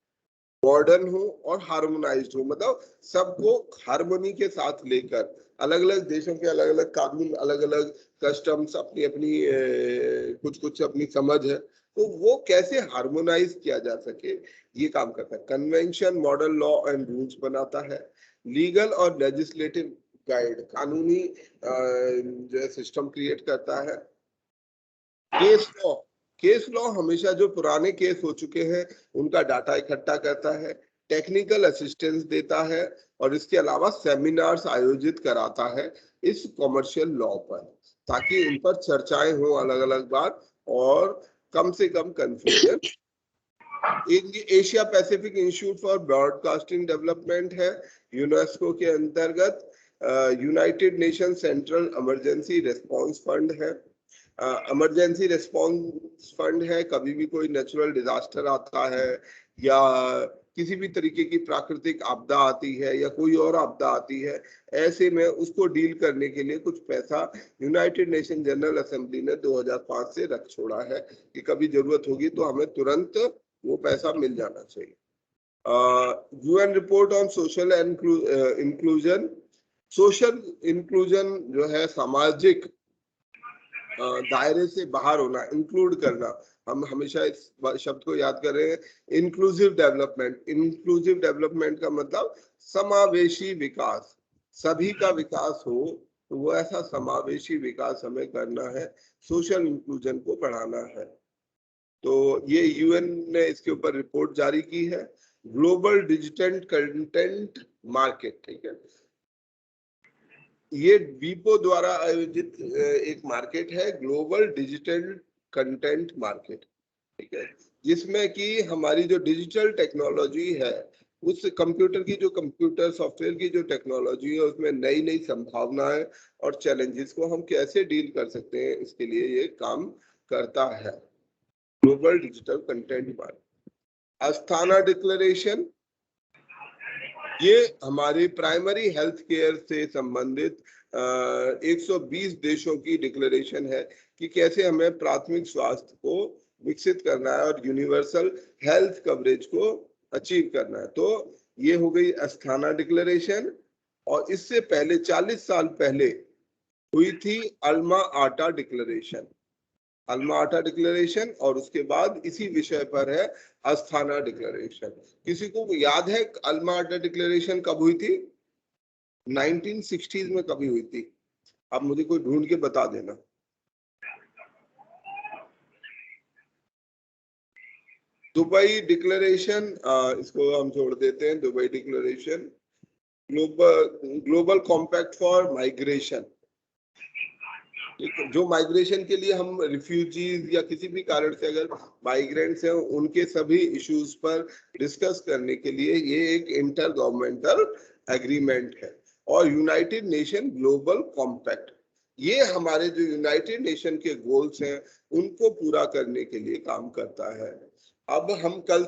मॉडर्न हो और हार्मोनाइज्ड हो, मतलब सबको हार्मोनी के साथ लेकर, अलग अलग देशों के अलग अलग कानून, अलग अलग कस्टम्स, अपनी अपनी कुछ कुछ अपनी समझ है, तो वो कैसे हार्मोनाइज किया जा सके, ये काम करता है। Convention model law and rules बनाता है। लीगल और लेजिस्लेटिव गाइड, कानूनी जो सिस्टम क्रिएट करता है। केस लॉ हमेशा जो पुराने केस हो चुके हैं उनका डाटा इकट्ठा करता है, टेक्निकल असिस्टेंस देता है, और इसके अलावा सेमिनार्स आयोजित कराता है इस कॉमर्शियल लॉ पर, ताकि इन पर चर्चाएं हो अलग अलग बार और कम से कम confusion. Asia Pacific institute for broadcasting development है, यूनेस्को के अंतर्गत। United Nation central emergency response fund है, इमरजेंसी रिस्पांस फंड है, कभी भी कोई नेचुरल डिजास्टर आता है या किसी भी तरीके की प्राकृतिक आपदा आती है या कोई और आपदा आती है, ऐसे में उसको डील करने के लिए कुछ पैसा यूनाइटेड नेशन जनरल असेंबली ने 2005 से रख छोड़ा है कि कभी जरूरत होगी तो हमें तुरंत वो पैसा मिल जाना चाहिए। UN report on social inclusion, social inclusion जो है सामाजिक दायरे से बाहर होना, इंक्लूड करना, हम हमेशा इस शब्द को याद कर रहे हैं, इंक्लूसिव डेवलपमेंट। इंक्लूसिव डेवलपमेंट का मतलब समावेशी विकास, सभी का विकास हो, तो वो ऐसा समावेशी विकास हमें करना है, सोशल इंक्लूजन को बढ़ाना है। तो ये यूएन ने इसके ऊपर रिपोर्ट जारी की है। ग्लोबल डिजिटल कंटेंट मार्केट, ठीक है, ये वीपो द्वारा आयोजित एक मार्केट है, ग्लोबल डिजिटल कंटेंट मार्केट, ठीक है, जिसमें कि हमारी जो डिजिटल टेक्नोलॉजी है, उस कंप्यूटर की जो कंप्यूटर सॉफ्टवेयर की जो टेक्नोलॉजी है, उसमें नई नई संभावनाएं और चैलेंजेस को हम कैसे डील कर सकते हैं, इसके लिए ये काम करता है global digital content market. Asthana declaration, ये हमारे प्राइमरी हेल्थ केयर से संबंधित 120 देशों की डिक्लेरेशन है कि कैसे हमें प्राथमिक स्वास्थ्य को विकसित करना है और यूनिवर्सल हेल्थ कवरेज को अचीव करना है। तो ये हो गई अस्थाना डिक्लेरेशन, और इससे पहले 40 साल पहले हुई थी अल्मा आटा डिक्लेरेशन, अल्मा आटा डिक्लेरेशन, और उसके बाद इसी विषय पर है अस्थाना डिक्लेरेशन। किसी को याद है अल्मा आटा डिक्लेरेशन कब हुई थी? 1960s में कभी हुई थी? आप मुझे कोई ढूंढ के बता देना। दुबई डिक्लेरेशन, इसको हम छोड़ देते हैं, Dubai declaration. Global compact for migration, जो माइग्रेशन के लिए हम रिफ्यूजीज या किसी भी कारण से अगर माइग्रेंट्स हैं, उनके सभी इश्यूज पर डिस्कस करने के लिए ये एक इंटर गवर्नमेंटल एग्रीमेंट है। और यूनाइटेड नेशन ग्लोबल कॉम्पैक्ट, ये हमारे जो यूनाइटेड नेशन के गोल्स हैं उनको पूरा करने के लिए काम करता है। अब हम कल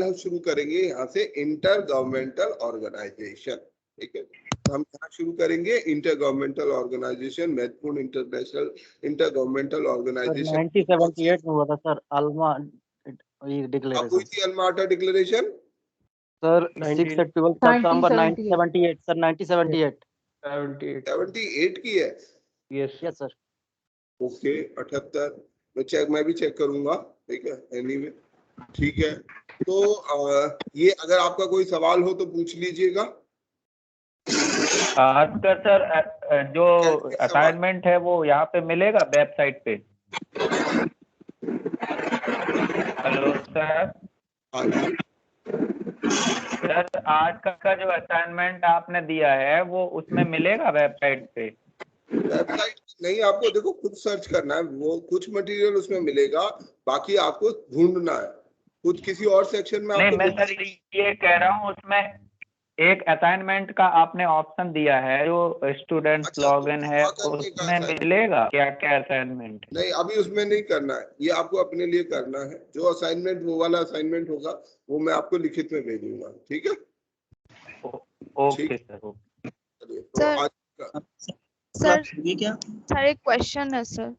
हम शुरू करेंगे यहाँ से इंटर गवर्नमेंटल ऑर्गेनाइजेशन, ठीक है, हम यहाँ शुरू करेंगे इंटर गवर्नमेंटल ऑर्गेनाइजेशन, महत्वपूर्ण इंटरनेशनल इंटर गवर्नमेंटल ऑर्गेनाइजेशन। 1978 में हुआ था सर अल्मा डिक्लेरेशन। हुई थी अल्मा आटा डिक्लेरेशन सर 6 से 12 सितंबर 1978 सर, 1978 की है। Yes sir. ओके, 78 मैं भी चेक करूंगा, ठीक है, एनीवे ठीक है। तो ये अगर आपका कोई सवाल हो तो पूछ लीजिएगा। सर जो असाइनमेंट है वो यहाँ पे मिलेगा वेबसाइट पे? Hello sir. सर आज का जो असाइनमेंट आपने दिया है वो उसमें मिलेगा वेबसाइट पे? वेबसाइट नहीं, आपको देखो खुद सर्च करना है, वो कुछ मटेरियल उसमें मिलेगा, बाकी आपको ढूंढना है कुछ किसी और सेक्शन में। नहीं मैं सर ये कह रहा हूँ उसमें एक असाइनमेंट का आपने ऑप्शन दिया है जो स्टूडेंट लॉगिन है, उसमें मिलेगा क्या क्या असाइनमेंट? नहीं अभी उसमें नहीं करना है, ये आपको अपने लिए करना है। जो असाइनमेंट वो वाला असाइनमेंट होगा वो मैं आपको लिखित में भेजूंगा, ठीक है? Okay sir. सर एक क्वेश्चन है सर।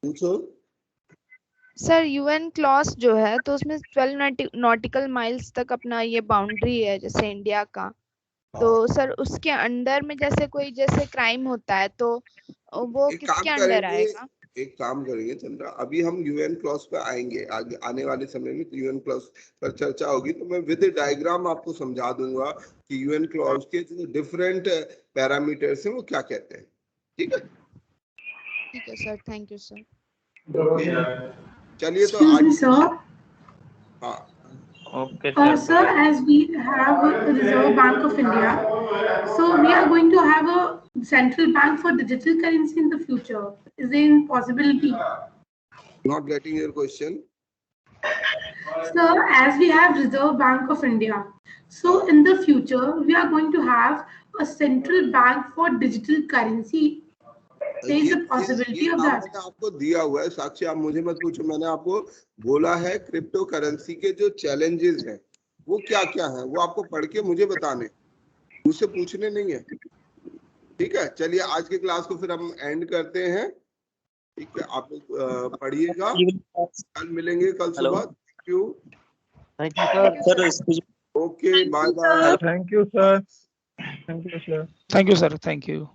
पूछो सर। यूएन क्लॉज जो है तो उसमें 12 नॉटिकल माइल्स तक अपना ये बाउंड्री है जैसे इंडिया का, तो सर उसके अंडर में जैसे कोई जैसे क्राइम होता है तो वो किसके अंडर आएगा? एक काम करेंगे चंद्रा, अभी हम यूएन क्लॉज पे आएंगे, आगे आने वाले समय में यूएन क्लॉज पर चर्चा होगी तो मैं विद डायग्राम आपको समझा दूंगा कि यूएन क्लॉज के जो डिफरेंट पैरामीटर्स हैं वो क्या कहते हैं, ठीक है? ठीक है सर, थैंक यू सर। चलिए तो आज हाँ Okay, sir, as we have the Reserve Bank of India, so we are going to have a central bank for digital currency in the future. Is there any possibility? Not getting your question. Sir, as we have Reserve Bank of India, so in the future we are going to have a central bank for digital currency. There is a possibility of that. मैंने आपको दिया हुआ है साक्षी, आप मुझे मत पूछो, मैंने आपको बोला है क्रिप्टो करेंसी के जो चैलेंजेस हैं वो क्या क्या हैं, वो आपको पढ़ के मुझे बताने, मुझसे पूछने नहीं है, ठीक है? चलिए आज की क्लास को फिर हम एंड करते हैं, ठीक है? आप पढ़िएगा, कल मिलेंगे कल सुबह। Thank you sir. Okay bye bye. Thank you sir. Thank you sir. Thank you sir. Thank you.